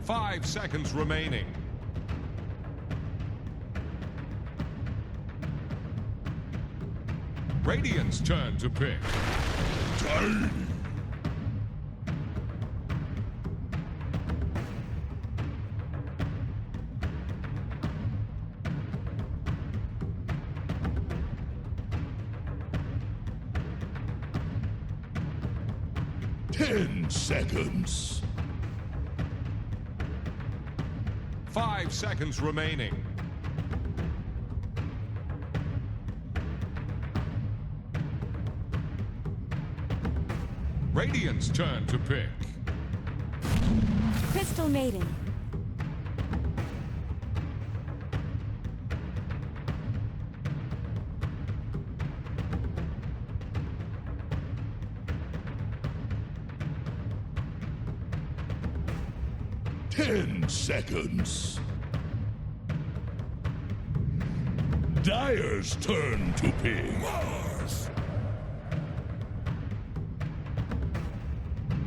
5 seconds remaining. Radiant's turn to pick. Tiny. 10 seconds. 5 seconds remaining. Radiant's turn to pick. Crystal Maiden. Ten seconds. Dyer's turn to pick. Mars.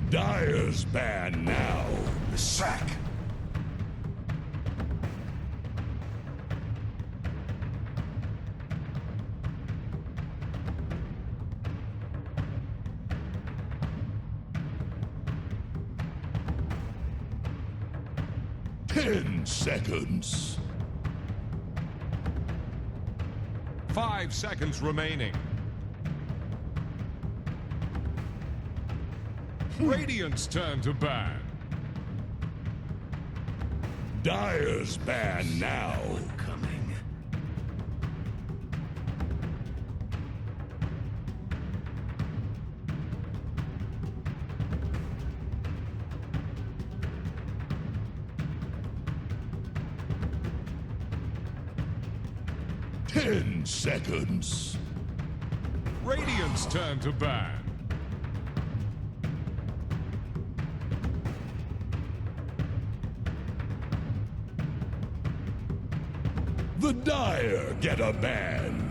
Dyer's ban now. Sack. Ten seconds. 5 seconds remaining. Radiant's turn to ban. Dyer's ban now. Coming. Ten seconds. Radiant's turn to ban. The Dyer get a ban.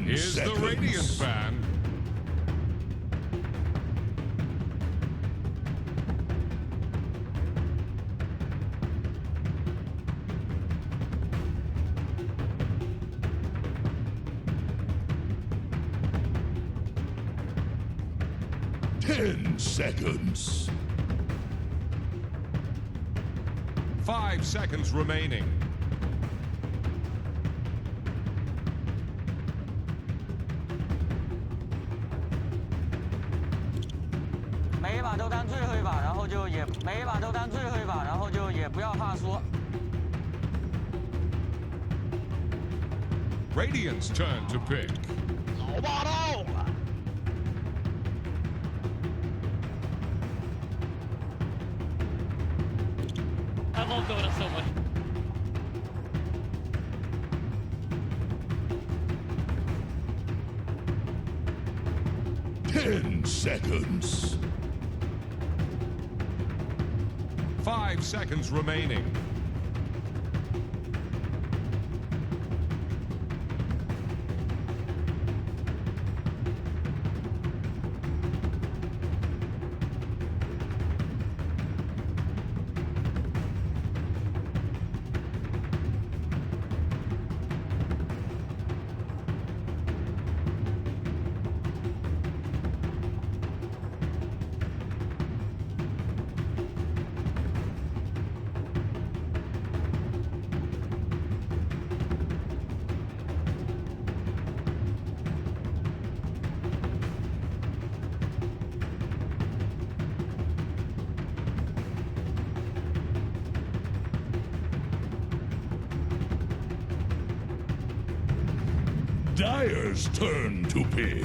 Here's the Radiant ban. Ten seconds. 5 seconds remaining. Radiant's turn to pick. 老霸道了。 I love Dota so much. Ten seconds. 5 seconds remaining. Dyer's turn to pick.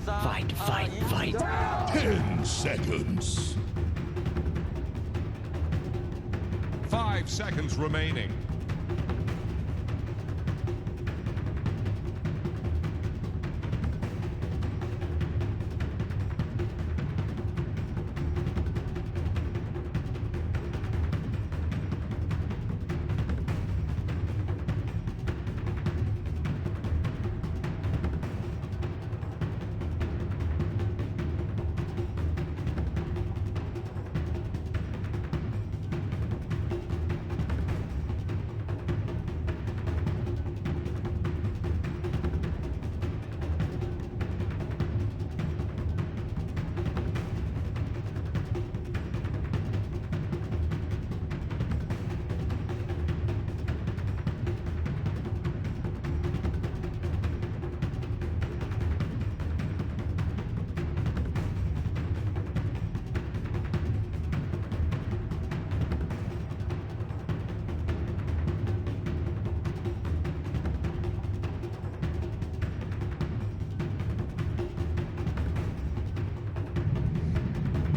Fight, fight, fight. 10 seconds. 5 seconds remaining.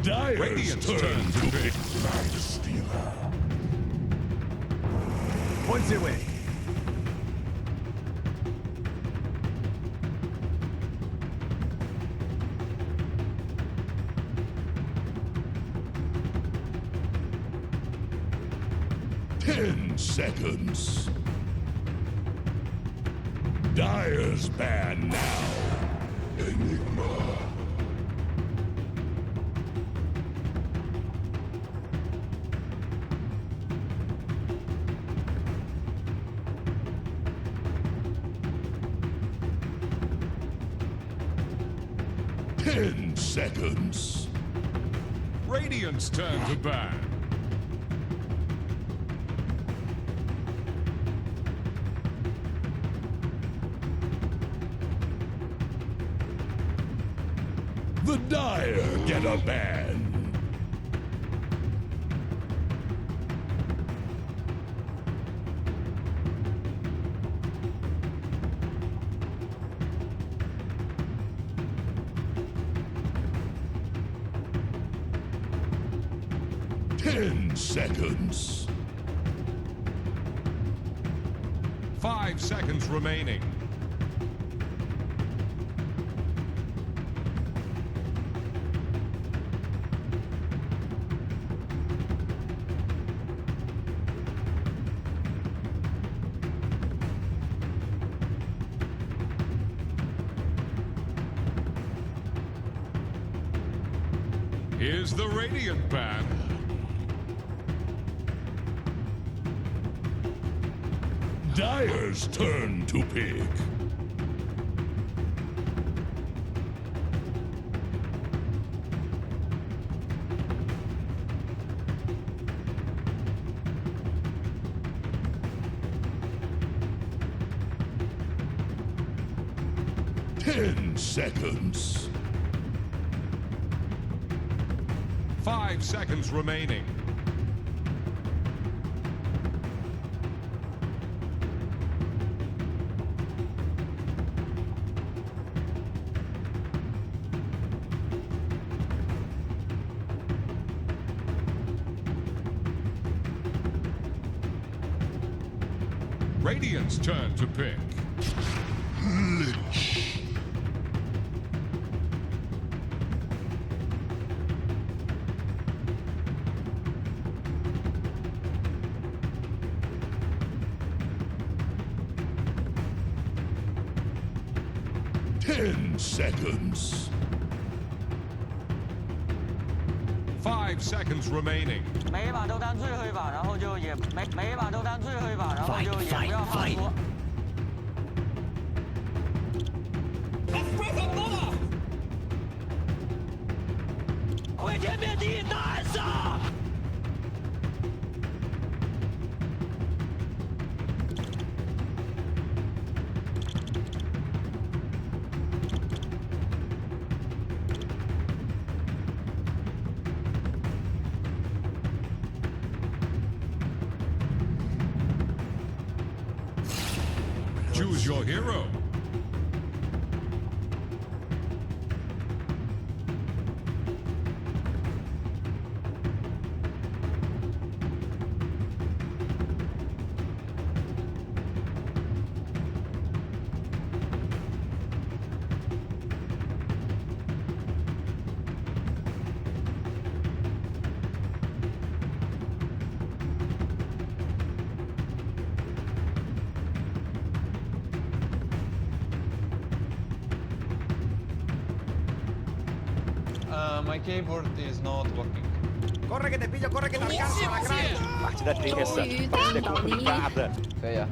Dire's Radiant's turn turn to to pick. pick. Life Stealer. Points away. Ten seconds. Dire's ban now. Enigma. Ten seconds. Radiant's turn to ban. The Dire get a ban. Ten seconds. 5 seconds remaining. Here's the Radiant ban. Dire's turn to pick. Ten seconds. 5 seconds remaining. Radiant's turn to pick. Lich. Ten seconds. 5 seconds remaining. 每一把都当最后一把，然后就也每一把都当最后一把，然后就也不要放缩。毁天灭地，大杀！ Choose your hero. My keyboard is not working. Corre que te pillo, corre que te alcanzo a la gran. Partida tensa, partida complicada. 可以啊。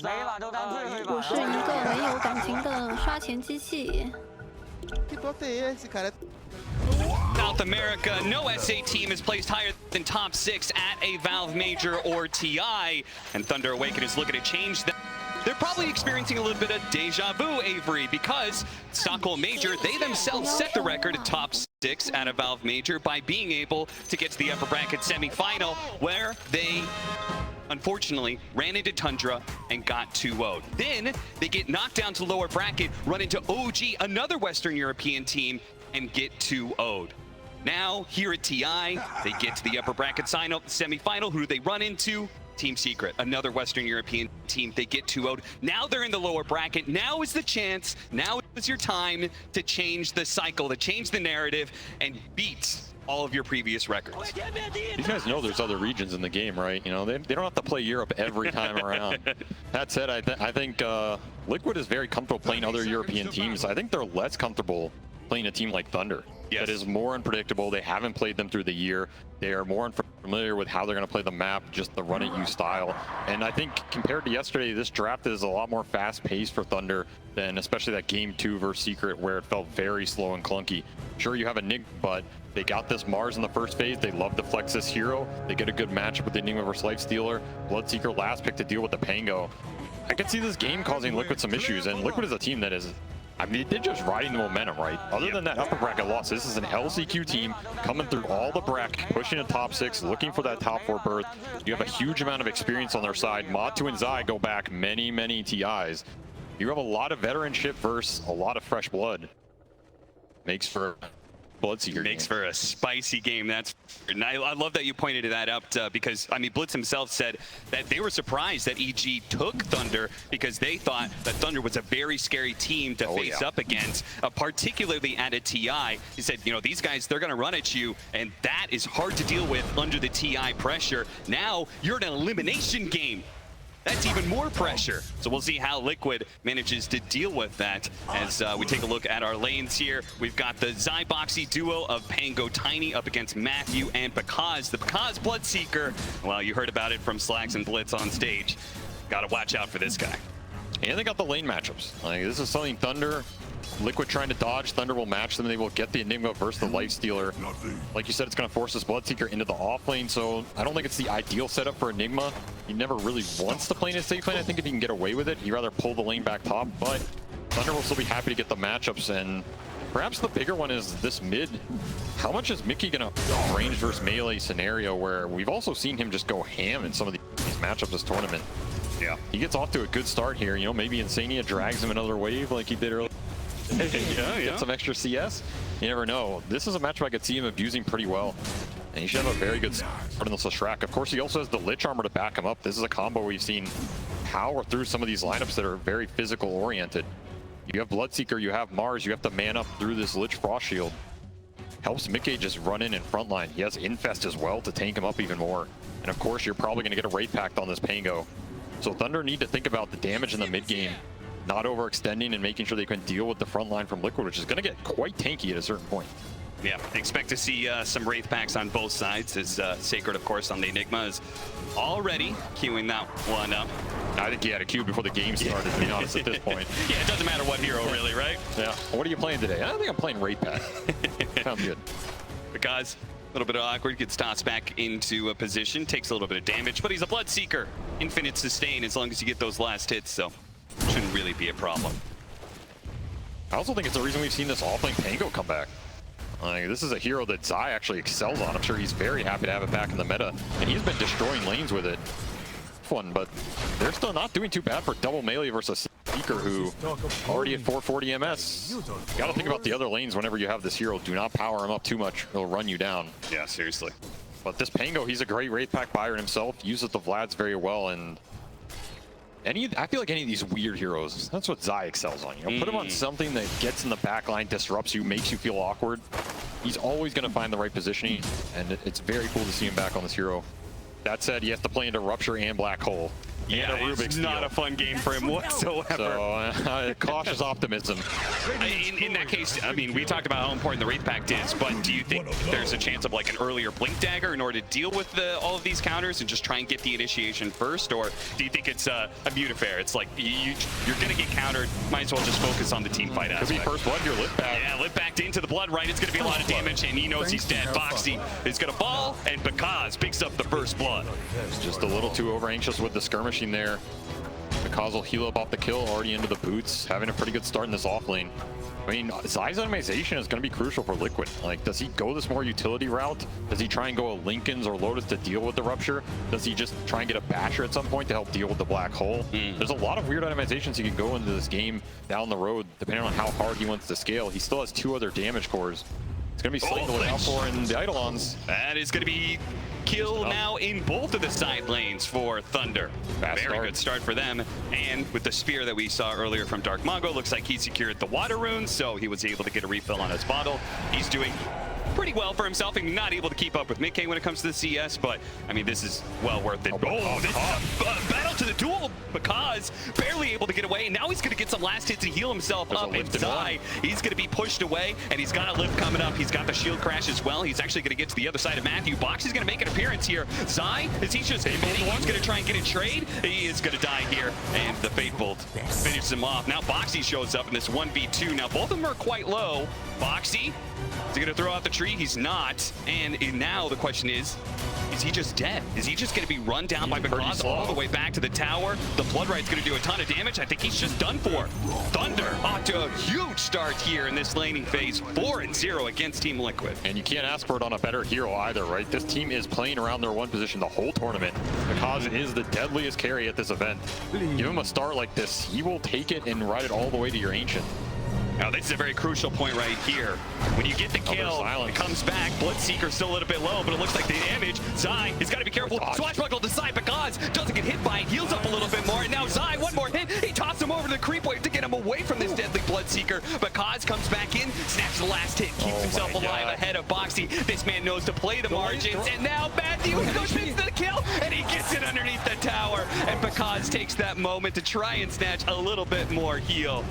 每一把都当最后一把。我是一个没有感情的刷钱机器。 South America, no SA team is placed higher than top 6 at a Valve Major or TI, and Thunder Awaken is looking to change that. They're probably experiencing a little bit of deja vu, Avery, because Stockholm Major, they themselves set the record at top 6 at a Valve Major by being able to get to the upper bracket semifinal, where they unfortunately ran into Tundra and got 2-0'd. Then they get knocked down to lower bracket, run into OG, another Western European team, and get 2-0'd. Now, here at TI, they get to the upper bracket semifinal. Who do they run into? Team Secret, another Western European team. They get 2-0'd. Now they're in the lower bracket. Now is the chance, now is your time to change the cycle, to change the narrative, and beat all of your previous records. These guys know there's other regions in the game, right? You know, they don't have to play Europe every time around. That said, I think Liquid is very comfortable playing other European teams. I think they're less comfortable playing a team like Thunder. Yes. That is more unpredictable. They haven't played them through the year. They are more unfamiliar with how they're going to play the map, just the run at you style. And I think compared to yesterday, this draft is a lot more fast-paced for Thunder than especially that game 2 versus Secret where it felt very slow and clunky. Sure, you have a Enigma, but they got this Mars in the first phase. They love to flex this hero. They get a good matchup with the Enigma versus Lifestealer. Bloodseeker last pick to deal with the Pango. I could see this game causing Liquid some issues, and Liquid is a team that is, I mean, they're just riding the momentum, right? Other than that upper bracket loss, this is an LCQ team coming through all the bracket, pushing to top 6, looking for that top 4 berth. You have a huge amount of experience on their side. Mod2 and Zai go back many, many TIs. You have a lot of veteranship versus a lot of fresh blood. Makes for Bloodseeker Makes game. for a spicy game. That's, and I love that you pointed that out because I mean Blitz himself said that they were surprised that EG took Thunder because they thought that Thunder was a very scary team to face up against, particularly at a TI. He said, you know, these guys, they're going to run at you, and that is hard to deal with under the TI pressure. Now you're in an elimination game. That's even more pressure. So we'll see how Liquid manages to deal with that as we take a look at our lanes here. We've got the Zyboxy duo of Pango Tiny up against Matthew and Pakaz. The Pakaz Bloodseeker, well, you heard about it from Slacks and Blitz on stage. Gotta watch out for this guy. And they got the lane matchups. Like, this is something Thunder, Liquid trying to dodge, Thunder will match them. They will get the Enigma versus the Lifestealer. Like you said, it's going to force this Bloodseeker into the off lane, so I don't think it's the ideal setup for Enigma. He never really wants to play in a safe lane. I think if he can get away with it, he'd rather pull the lane back top, but Thunder will still be happy to get the matchups, and perhaps the bigger one is this mid. How much is Mickey going to range versus melee scenario where we've also seen him just go ham in some of these matchups this tournament? Yeah. He gets off to a good start here. You know, maybe Insania drags him another wave like he did earlier. Get some extra CS. You never know. This is a matchup I could see him abusing pretty well. And he should have a very good start in this Shrek. Of course, he also has the Lich Armor to back him up. This is a combo we've seen power through some of these lineups that are very physical oriented. You have Bloodseeker, you have Mars, you have to man up through this Lich Frost Shield. Helps Mickey just run in frontline. He has Infest as well to tank him up even more. And of course, you're probably going to get a Wraith Pact on this Pango. So Thunder need to think about the damage in the mid game, not overextending and making sure they can deal with the front line from Liquid, which is going to get quite tanky at a certain point. Yeah, expect to see some Wraith Packs on both sides, as Sacred, of course, on the Enigma is already queuing that one up. I think he had a queue before the game started, to be honest, at this point. Yeah, it doesn't matter what hero, really, right? Yeah. What are you playing today? I think I'm playing Wraith Pack. Sounds good. Because little bit awkward, gets tossed back into a position, takes a little bit of damage, but he's a Bloodseeker. Infinite sustain as long as you get those last hits, so shouldn't really be a problem. I also think it's the reason we've seen this offlane Pango come back. Like, this is a hero that Zai actually excels on. I'm sure he's very happy to have it back in the meta, and he's been destroying lanes with it. Fun, but they're still not doing too bad for double melee versus Seeker, who already at 440 MS. You gotta think about the other lanes whenever you have this hero. Do not power him up too much, he'll run you down. Yeah, seriously. But this Pango, he's a great Wraith Pack buyer himself, uses the Vlads very well, and I feel like any of these weird heroes, that's what Zai excels on. You know, put him on something that gets in the back line, disrupts you, makes you feel awkward. He's always gonna find the right positioning, and it's very cool to see him back on this hero. That said, he has to play into Rupture and Black Hole. Yeah, and a Rubik's it's not a fun game for him whatsoever. So, cautious optimism. In that case, I mean, we talked about how important the Wraith Pact is, but do you think there's a chance of like an earlier Blink Dagger in order to deal with all of these counters and just try and get the initiation first? Or do you think it's a Mutifair? It's like, you're going to get countered, might as well just focus on the team fight aspect. Could be first blood here, lit back. Yeah, lit backed into the blood, right? It's going to be a lot of damage, and he knows he's dead. Boxy is going to fall, and Bakaz picks up the first blood. Just a little too over anxious with the skirmishing there. Bakaz will heal up off the kill, already into the boots, having a pretty good start in this off lane. I mean, Zai's itemization is going to be crucial for Liquid. Like, does he go this more utility route? Does he try and go a Lincoln's or Lotus to deal with the Rupture? Does he just try and get a Basher at some point to help deal with the Black Hole? There's a lot of weird itemizations he can go into this game down the road, depending on how hard he wants to scale. He still has 2 other damage cores. It's going to be Sling to look out for in the Eidolons. That is going to be kill now in both of the side lanes for Thunder. Very good start for them. And with the spear that we saw earlier from Dark Mago, looks like he secured the water runes, so he was able to get a refill on his bottle. He's doing pretty well for himself and not able to keep up with Mickey when it comes to the CS, but I mean, this is well worth it. Oh, this is a battle to the duel. Bakaz barely able to get away. Now he's going to get some last hits to heal himself up. And Zai, he's going to be pushed away, and he's got a lift coming up. He's got the shield crash as well. He's actually going to get to the other side of Matthew. Boxy's going to make an appearance here. Zai, is he just admitting he's going to try and get a trade? He is going to die here, and the Fate Bolt finishes him off. Now Boxy shows up in this 1v2. Now both of them are quite low. Boxy, is he going to throw out the tree? He's not. And now the question is he just dead? Is he just going to be run down by Bakaz all the way back to the tower? The Blood Right's going to do a ton of damage. I think he's just done for. Thunder off to a huge start here in this laning phase. 4-0 against Team Liquid. And you can't ask for it on a better hero either, right? This team is playing around their one position the whole tournament. Bakaz is the deadliest carry at this event. Give him a start like this, he will take it and ride it all the way to your Ancient. Now, this is a very crucial point right here. When you get the kill, it comes back. Bloodseeker's still a little bit low, but it looks like the damage. Zai, he's got to be careful. Swashbuckle to Zai, Bakaz doesn't get hit by it, heals up a little bit more. And now Zai, one more hit. He tosses him over to the creep wave to get him away from this deadly Bloodseeker. Bakaz comes back in, snaps the last hit, keeps himself alive ahead of Boxy. This man knows to play the margins. And now Matthew goes into the kill, and he gets it underneath the tower. And Bakaz takes that moment to try and snatch a little bit more heal.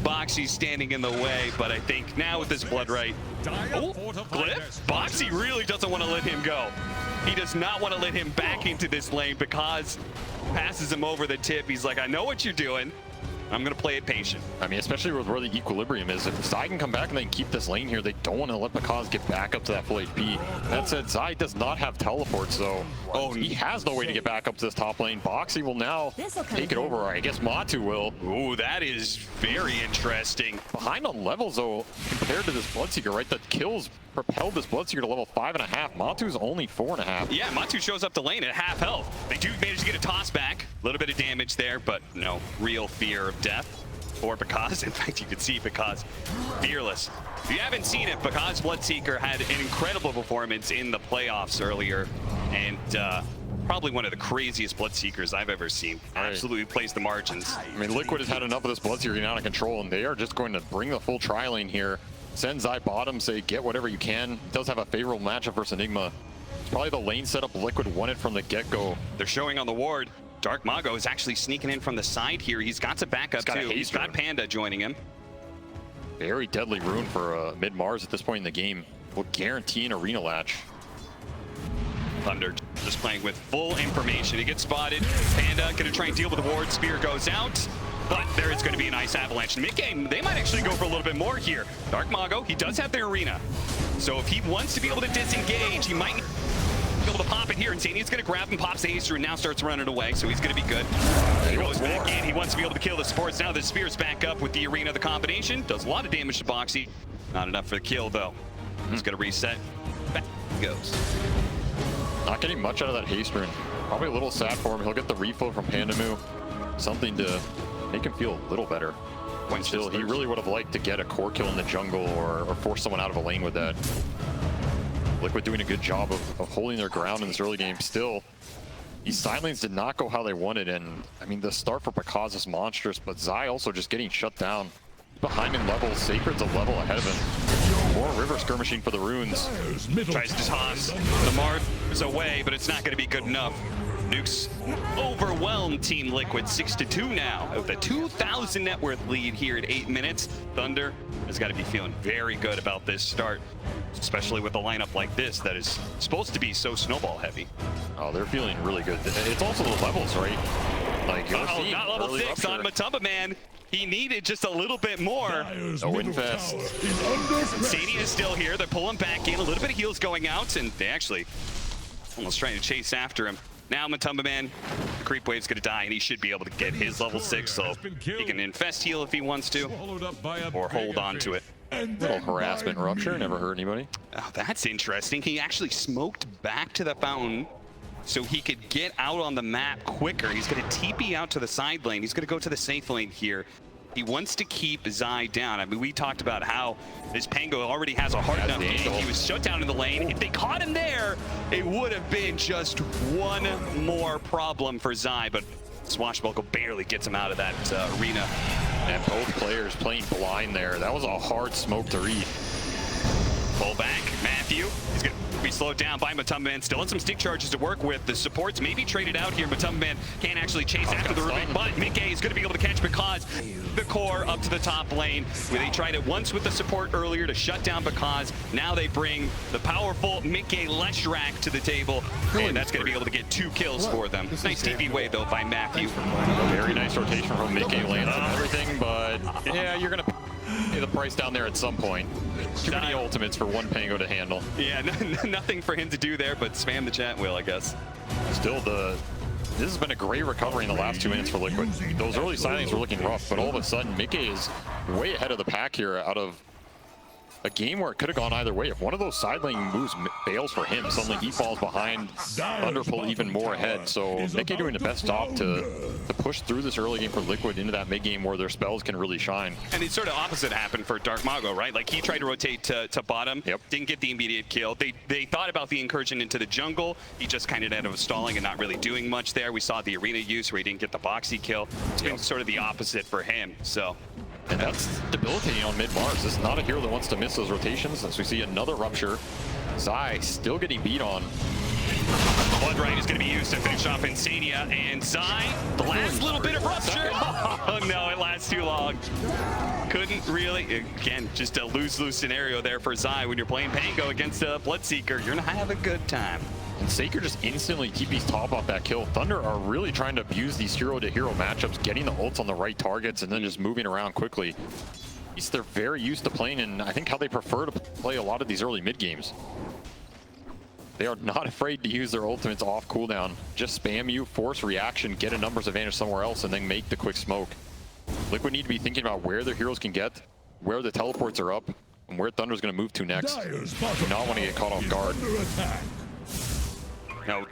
Boxy's standing in the way, but I think now with this Blood Right, Glyph, Boxy really doesn't want to let him go. He does not want to let him back into this lane because passes him over the tip. He's like, I know what you're doing. I'm going to play it patient. I mean, especially with where the equilibrium is. If Zai can come back and they can keep this lane here, they don't want to let Bakaz get back up to that full HP. That said, Zai does not have teleport, so he has no way to get back up to this top lane. Boxy will now take it over. I guess Matu will. Ooh, that is very interesting. Behind on levels, though, compared to this Bloodseeker, right? The kills propelled this Bloodseeker to level 5.5. Matu's only 4.5. Yeah, Matu shows up the lane at half health. They do manage to get a toss back. A little bit of damage there, but no real fear of death for Bakaz. In fact, you can see Bakaz fearless. If you haven't seen it, Bakaz Bloodseeker had an incredible performance in the playoffs earlier, and probably one of the craziest Bloodseekers I've ever seen. Absolutely plays the margins. I mean, Liquid has had enough of this Bloodseeker getting out of control, and they are just going to bring the full tri lane here. Send Zai bottom, say get whatever you can. He does have a favorable matchup versus Enigma. It's probably the lane setup Liquid wanted from the get-go. They're showing on the ward. Dark Mago is actually sneaking in from the side here. He's got some backup too. He's got Panda joining him. Very deadly rune for mid-Mars at this point in the game. Will guarantee an arena latch. Thunder just playing with full information. He gets spotted. Panda gonna try and deal with the ward. Spear goes out. but there is going to be a nice avalanche. Mid-game, they might actually go for a little bit more here. Dark Mago, he does have the arena. So if he wants to be able to disengage, he might be able to pop it here. And Zania's going to grab him, pops the Ace through, and now starts running away. So he's going to be good. He goes back in. He wants to be able to kill the supports. Now the Spear's back up with the arena. The combination does a lot of damage to Boxy. Not enough for the kill, though. He's going to reset. Back he goes. Not getting much out of that haste rune. Probably a little sad for him. He'll get the refill from Pandamu. Something to make him feel a little better. When still, he really would have liked to get a core kill in the jungle or force someone out of a lane with that. Liquid doing a good job of holding their ground in this early game. Still, these side lanes did not go how they wanted, and I mean the start for Pakaz is monstrous, but Zai also just getting shut down. Behind in levels, Sacred's a level ahead of him. More river skirmishing for the runes. Tries to toss the Mars away, but it's not going to be good enough. Nukes overwhelmed Team Liquid 6-2 now with a 2,000 net worth lead here at 8 minutes. Thunder has got to be feeling very good about this start, especially with a lineup like this that is supposed to be so snowball heavy. Oh, they're feeling really good. It's also the levels, right? Like you're seeing not level 6 on Matumba, man. He needed just a little bit more. No infest. Sadie is still here. They're pulling back in. A little bit of heals going out, and they actually almost trying to chase after him. Now Matumba Man, the creep wave's gonna die, and he should be able to get his level 6, so he can infest heal if he wants to, or hold on to it. Little harassment rupture, never hurt anybody. Oh, that's interesting. He actually smoked back to the fountain so he could get out on the map quicker. He's gonna TP out to the side lane. He's gonna go to the safe lane here. He wants to keep Zai down. I mean, we talked about how this Pango already has a hard enough game. He was shut down in the lane. If they caught him there, it would have been just one more problem for Zai, but Swashbuckle barely gets him out of that arena. And both players playing blind there. That was a hard smoke to read. Pull back, Matthew. He's gonna be slowed down by Matumba Man. Still has some stick charges to work with. The supports may be traded out here. Matumba Man can't actually chase after the Rubik, but Mickey is going to be able to catch because the core up to the top lane. Where they tried it once with the support earlier to shut down because now they bring the powerful Mickey Leshrak to the table, and that's going to be able to get 2 kills for them. Nice TP wave though by Matthew. Very nice rotation from Mickey, lands and everything, but yeah, you're going to pay the price down there at some point. Too many ultimates for one Pango to handle. Yeah, nothing for him to do there, but spam the chat wheel, I guess. Still, this has been a great recovery in the last 2 minutes for Liquid. Those early signings were looking rough, but all of a sudden, Mickey is way ahead of the pack here out of a game where it could have gone either way. If one of those side lane moves fails for him, suddenly he falls behind, Underpull even more ahead. So Mickey doing the best job to push through this early game for Liquid into that mid game where their spells can really shine. And it's sort of opposite happened for Dark Mago, right? Like he tried to rotate to bottom, didn't get the immediate kill. They thought about the incursion into the jungle. He just kind of ended up stalling and not really doing much there. We saw the arena use where he didn't get the boxy kill. It's been sort of the opposite for him. So. And that's debilitating on mid-Mars. This is not a hero that wants to miss those rotations. As we see another rupture. Zai still getting beat on. Blood Right is going to be used to finish off Insania, and Zai, the last little bit of rupture. Oh no, it lasts too long. Couldn't really, again, just a lose-lose scenario there for Zai. When you're playing Pango against a Bloodseeker, you're going to have a good time. And Saker just instantly TP's top off that kill. Thunder are really trying to abuse these hero-to-hero matchups, getting the ults on the right targets and then just moving around quickly. They're very used to playing, and I think how they prefer to play a lot of these early mid games. They are not afraid to use their ultimates off cooldown. Just spam you, force reaction, get a numbers advantage somewhere else, and then make the quick smoke. Liquid need to be thinking about where their heroes can get, where the teleports are up, and where Thunder's going to move to next. Do not want to get caught off guard. Now,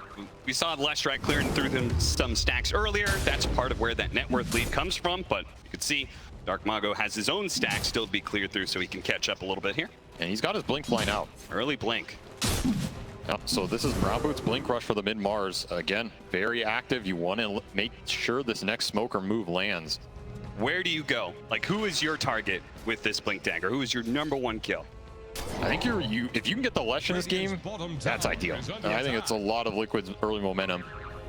we saw Leshrak clearing through them some stacks earlier. That's part of where that net worth lead comes from, but you can see Dark Mago has his own stack still to be cleared through, so he can catch up a little bit here. And he's got his blink flying out. Early blink. Yep, so this is Brown Boots blink rush for the mid-Mars. Again, very active. You want to make sure this next smoke or move lands. Where do you go? Like, who is your target with this blink dagger? Who is your #1 kill? I think if you can get the Lesh in this game, that's ideal. I think it's a lot of Liquid's early momentum.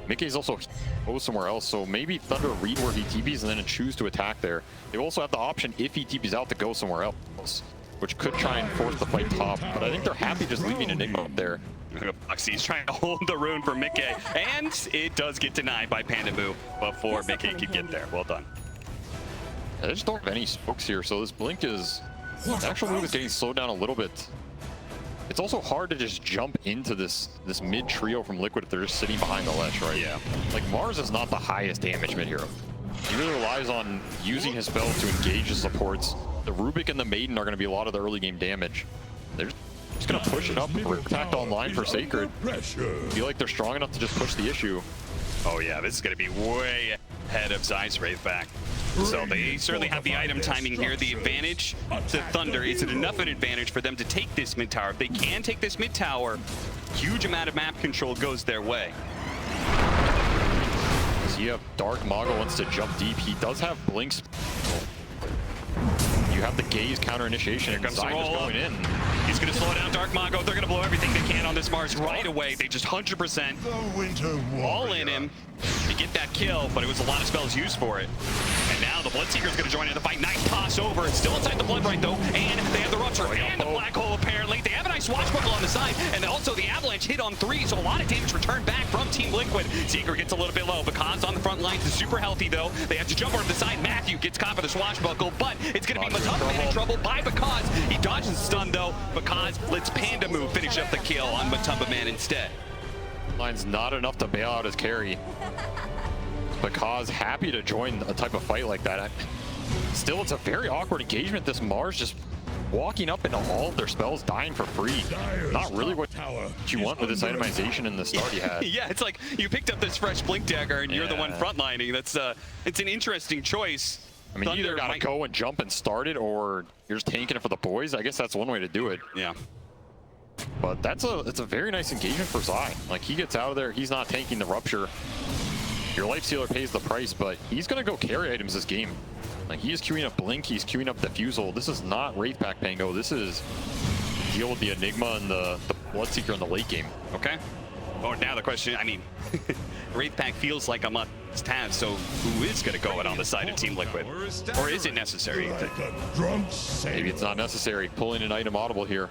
Mickey's also goes somewhere else, so maybe Thunder read where he TPs and then choose to attack there. They also have the option, if he TPs out, to go somewhere else, which could try and force the fight top, but I think they're happy just leaving Enigma up there. Foxy's trying to hold the rune for Mickey, and it does get denied by Pandamu before Mickey could get there. Well done. They just don't have any smokes here, so this blink is... The actual move is getting slowed down a little bit. It's also hard to just jump into this mid trio from Liquid if they're just sitting behind the ledge, right? Yeah. Like, Mars is not the highest damage mid hero. He really relies on using his spells to engage the supports. The Rubik and the Maiden are going to be a lot of the early game damage. They're just going to push it up. Impact online for Sacred. Feel like they're strong enough to just push the issue. Oh yeah, this is going to be way ahead of Zeiss Wraithback. So they certainly have the item timing here. The advantage to Thunder, is it enough of an advantage for them to take this mid tower? If they can take this mid tower, huge amount of map control goes their way. So you have Dark Moggle wants to jump deep. He does have blinks. You have the gaze counter initiation. Here comes the Zeiss is roll going up. in. He's going to slow down Dark Mago. They're going to blow everything they can on this Mars right away. They just 100% all in him to get that kill, but it was a lot of spells used for it. And now the Bloodseeker is going to join in the fight. Nice toss over. It's still inside the Bloodbright though, and they have the Rupture and the Black Hole apparently. They have a nice swashbuckle on the side, and also the Avalanche hit on 3, so a lot of damage returned back from Team Liquid. Seeker gets a little bit low. Because on the front lines is super healthy though. They have to jump over to the side. Matthew gets caught by the swashbuckle, but it's going to be Matumba in trouble by Because. He dodges the stun though. Because lets Panda move finish up the kill on Matumba Man instead. Line's not enough to bail out his carry. Because happy to join a type of fight like that. Still, it's a very awkward engagement. This Mars just walking up into all of their spells, dying for free. Not really what you want with this itemization in the start you had. Yeah, it's like you picked up this fresh Blink Dagger and you're the one frontlining. That's it's an interesting choice. I mean, you either gotta go and jump and start it, or you're just tanking it for the boys. I guess that's one way to do it. Yeah. But it's a very nice engagement for Zai. Like, he gets out of there, he's not tanking the Rupture. Your Life Stealer pays the price, but he's gonna go carry items this game. Like, he is queuing up Blink, he's queuing up Diffusal. This is not Wraithback Pango, this is deal with the Enigma and the Bloodseeker in the late game. Okay. Oh, now the question, I mean, Wraithback feels like a must-have, so who is going to go out on the side of Team Liquid? Or is it necessary? Maybe it's not necessary. Pulling an item audible here.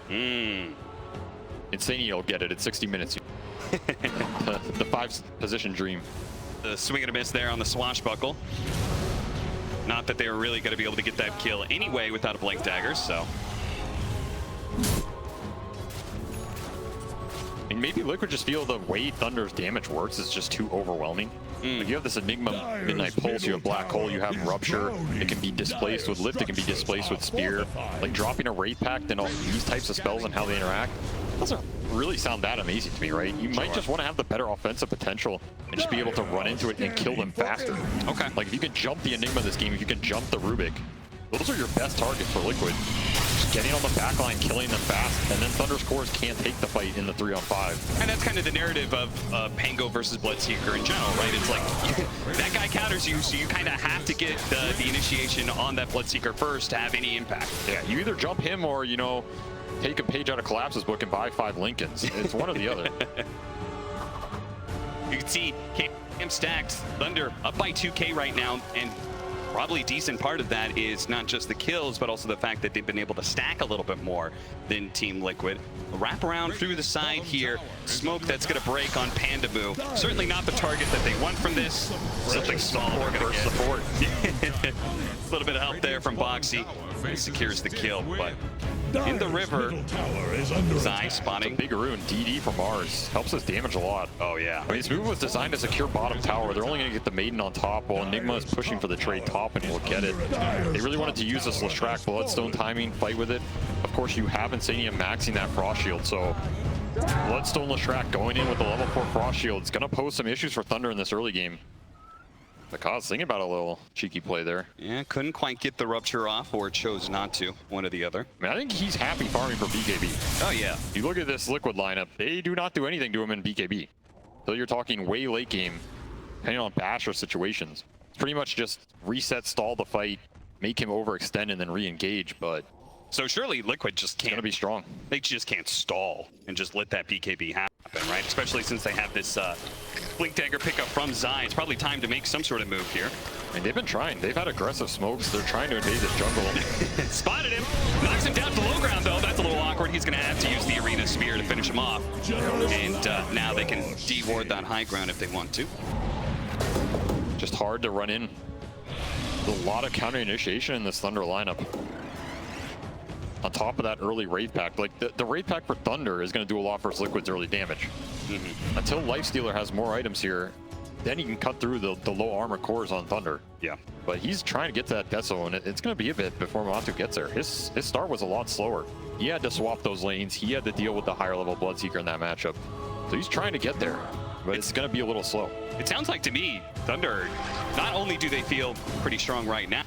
Insania will get it at 60 minutes. The 5-position dream. The swing and a miss there on the swashbuckle. Not that they were really going to be able to get that kill anyway without a Blink Dagger, so... And maybe Liquid just feel the way Thunder's damage works is just too overwhelming. Like, you have this Enigma Midnight Pulse, you have Black Hole, you have Rupture. It can be displaced with Lift, it can be displaced with Spear. Like, dropping a Wraith Pact and all these types of spells and how they interact doesn't really sound that amazing to me, right? You might just want to have the better offensive potential and just be able to run into it and kill them faster. Okay. Like, if you can jump the Enigma this game, if you can jump the Rubik, those are your best targets for Liquid. Just getting on the back line, killing them fast, and then Thunder's cores can't take the fight in the 3-on-5. And that's kind of the narrative of Pango versus Bloodseeker in general, right? It's like, that guy counters you, so you kind of have to get the initiation on that Bloodseeker first to have any impact. Yeah, you either jump him or, you know, take a page out of Collapse's book and buy 5 Lincolns. It's one or the other. You can see Cam stacked, Thunder up by 2K right now, and probably a decent part of that is not just the kills, but also the fact that they've been able to stack a little bit more than Team Liquid. A wrap around through the side here. Smoke that's going to break on Pandamu. Certainly not the target that they want from this. Something small we're going to support. A little bit of help there from Boxy. He secures the kill, but in the river, Zai spotting. Big rune, DD from Mars. Helps us damage a lot. Oh, yeah. I mean, this move was designed to secure bottom tower. They're only going to get the Maiden on top, while Enigma is pushing for the trade top and will get it. They really wanted to use this Leshrac Bloodstone timing, fight with it. Of course, you have Insania maxing that Frost Shield, so Bloodstone Leshrac going in with the level 4 Frost Shield. It's going to pose some issues for Thunder in this early game. Because thinking about a little cheeky play there. Yeah, couldn't quite get the Rupture off, or chose not to, one or the other. I mean, I think he's happy farming for BKB. Oh, yeah. You look at this Liquid lineup, they do not do anything to him in BKB. So you're talking way late game, depending on bash or situations. It's pretty much just reset, stall the fight, make him overextend, and then re-engage, but... So surely Liquid just can't... It's gonna be strong. They just can't stall and just let that BKB happen, right? Especially since they have this Blink Dagger pickup from Zai. It's probably time to make some sort of move here. And they've been trying. They've had aggressive smokes. They're trying to invade this jungle. Spotted him. Knocks him down to low ground, though. That's a little awkward. He's going to have to use the Arena Spear to finish him off. And now they can de-ward that high ground if they want to. Just hard to run in. There's a lot of counter initiation in this Thunder lineup. On top of that early Wraith Pact, like the Wraith Pact for Thunder is going to do a lot versus Liquid's early damage. Until Lifestealer has more items here, then he can cut through the low armor cores on Thunder. Yeah. But he's trying to get to that Deso, and it's going to be a bit before Matu gets there. His start was a lot slower. He had to swap those lanes. He had to deal with the higher level Bloodseeker in that matchup. So he's trying to get there, but it's going to be a little slow. It sounds like to me, Thunder, not only do they feel pretty strong right now,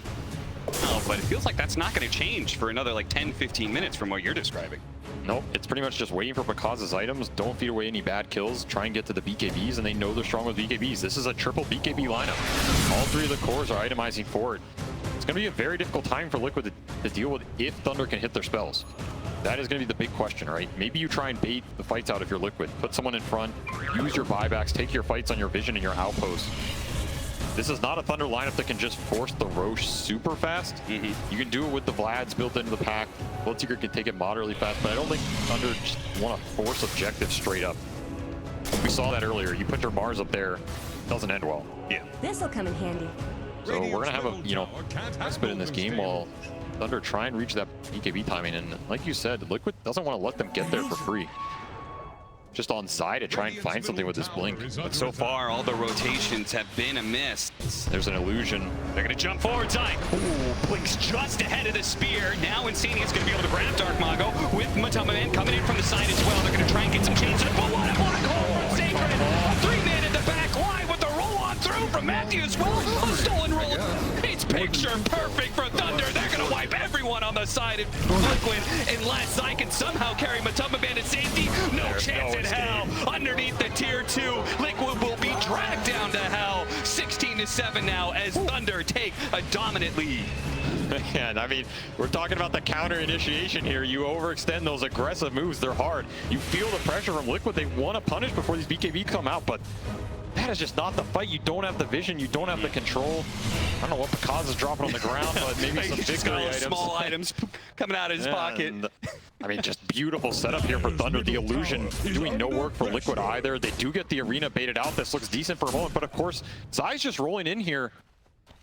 but it feels like that's not going to change for another like 10-15 minutes from what you're describing. Nope, it's pretty much just waiting for Bakaz's items. Don't feed away any bad kills. Try and get to the BKBs, and they know they're strong with BKBs. This is a triple BKB lineup. All three of the cores are itemizing forward. It's going to be a very difficult time for Liquid to deal with if Thunder can hit their spells. That is going to be the big question, right? Maybe you try and bait the fights out if you're Liquid. Put someone in front, use your buybacks, take your fights on your vision and your outposts. This is not a Thunder lineup that can just force the Roche super fast. You can do it with the Vlads built into the pack. Bloodseeker can take it moderately fast, but I don't think Thunder just want to force objectives straight up. We saw that earlier. You put your Mars up there, doesn't end well. Yeah. This'll come in handy. So we're gonna have a respite in this game while Thunder try and reach that BKB timing. And like you said, Liquid doesn't want to let them get there for free. Just on side to try and find something with this blink. But so far, all the rotations have been a miss. There's an illusion. They're going to jump forward, Zai. Ooh, Blink's just ahead of the spear. Now Insania is going to be able to grab Dark Mago with Matama Man coming in from the side as well. They're going to try and get some chains. But what a black hole from Sacred. 3-man in the back line with the roll-on through from Matthew as well. A stolen roll. It's picture perfect for Thunder. They're going to wipe everyone on the side of Liquid unless Zai can somehow carry Matama Man to safety. No chance in hell. Underneath the tier 2, Liquid will be dragged down to hell. 16-7 now as Thunder take a dominant lead. Man, I mean, we're talking about the counter initiation here. You overextend those aggressive moves. They're hard. You feel the pressure from Liquid. They want to punish before these BKB come out, but that is just not the fight. You don't have the vision. You don't have the control. I don't know what Bakaz is dropping on the ground, but maybe some victory items. Small items coming out of his pocket. And, I mean, just beautiful setup here for Thunder. The illusion doing no work for Liquid either. They do get the arena baited out. This looks decent for a moment, but of course, Zai's just rolling in here.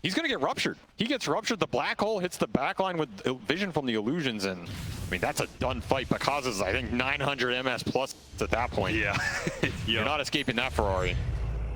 He's going to get ruptured. He gets ruptured. The black hole hits the backline with vision from the illusions, and I mean, that's a done fight. Bakaz is, I think, 900 MS plus at that point. Yeah. You're not escaping that Ferrari.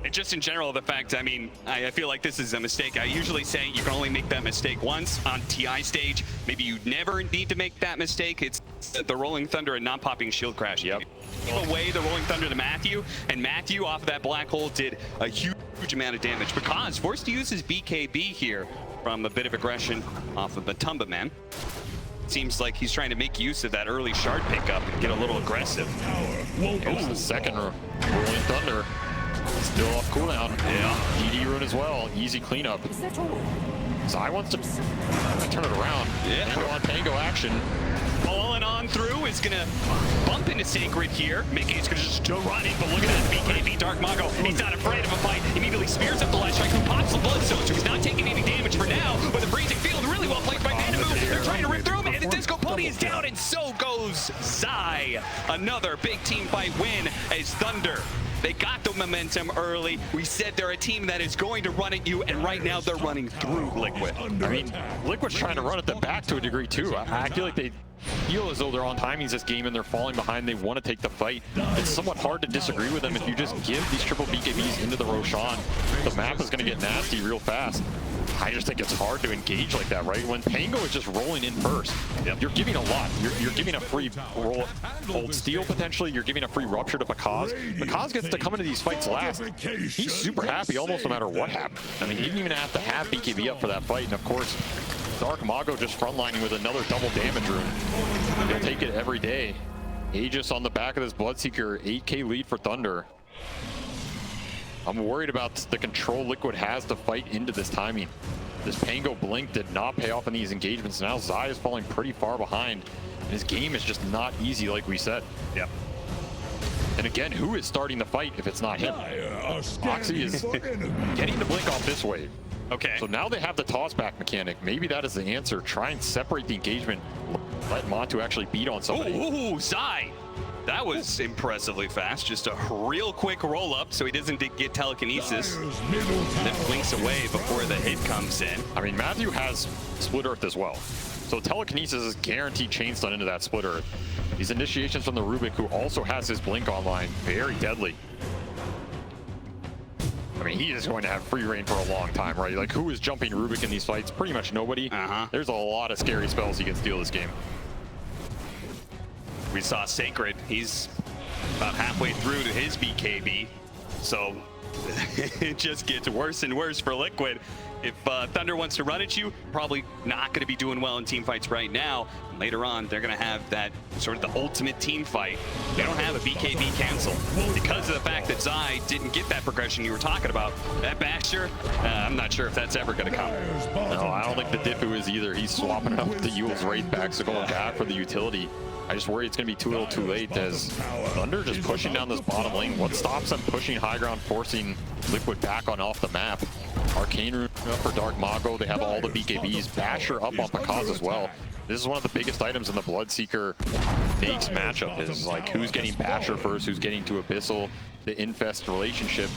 And just in general, the fact, I mean, I feel like this is a mistake. I usually say you can only make that mistake once on TI stage. Maybe you never need to make that mistake. It's the Rolling Thunder and not popping shield crash. Yep. Give away the Rolling Thunder to Matthew, and Matthew off of that black hole did a huge amount of damage. Because forced to use his BKB here from a bit of aggression off of the Tumba Man. Seems like he's trying to make use of that early shard pickup and get a little aggressive. Here's the second Rolling Thunder. Still off cooldown. Yeah. DD rune as well. Easy cleanup. Zai wants to turn it around. Yeah. Tango on Tango action. Falling on through is going to bump into Sacred here. Mickey's going to just run in, but look at that BKB Dark Mago. He's not afraid of a fight. Immediately spears up the Light Strike, who pops the Bloodstone, so he's not taking any damage for now. But the freezing field really well played by Panda Move. They're trying to rip through him, and the Disco Pony is down, and so goes Zai. Another big team fight win as Thunder. They got the momentum early. We said they're a team that is going to run at you, and right now they're running through Liquid. I mean, Liquid's trying to run at them back to a degree too. I feel like they feel as though they're on timings this game and they're falling behind. They want to take the fight. It's somewhat hard to disagree with them if you just give these triple BKBs into the Roshan. The map is going to get nasty real fast. I just think it's hard to engage like that, right? When Pango is just rolling in first, you're giving a lot. You're giving a free roll, hold steal potentially. You're giving a free rupture to Bakaz. Bakaz gets to come into these fights last. He's super happy almost no matter what happens. I mean, he didn't even have to have BKB up for that fight. And of course, Dark Mago just frontlining with another double damage rune. He'll take it every day. Aegis on the back of this Bloodseeker, 8K lead for Thunder. I'm worried about the control Liquid has to fight into this timing. This Pango blink did not pay off in these engagements. Now Zai is falling pretty far behind. And his game is just not easy, like we said. Yep. And again, who is starting the fight if it's not him? Oxy is getting the blink off this wave. Okay. So now they have the toss back mechanic. Maybe that is the answer. Try and separate the engagement. Let Matu actually beat on somebody. Ooh, Zai. That was impressively fast. Just a real quick roll up so he doesn't get telekinesis. Then blinks away before the hit comes in. I mean, Matthew has Split Earth as well. So telekinesis is guaranteed chain stun into that Split Earth. These initiations from the Rubik, who also has his blink online, very deadly. I mean, he is going to have free reign for a long time, right? Like, who is jumping Rubik in these fights? Pretty much nobody. There's a lot of scary spells he can steal this game. We saw Sacred. He's about halfway through to his BKB. So it just gets worse and worse for Liquid. If Thunder wants to run at you, probably not going to be doing well in team fights right now. Later on, they're going to have that sort of the ultimate team fight. They don't have a BKB cancel because of the fact that Zai didn't get that progression you were talking about. That Basher, I'm not sure if that's ever going to come. No, I don't think the Diffu is either. He's swapping out the Yule's Wraith back, so going back for the utility. I just worry it's going to be too little too late as Thunder just pushing down this bottom lane. What stops them pushing high ground, forcing Liquid back on off the map? Arcane Rune up for Dark Mago. They have all the BKBs. Basher up on Pakaz as well. This is one of the biggest items in the Bloodseeker Nakes matchup is like who's getting Basher first, who's getting to Abyssal, the Infest relationship.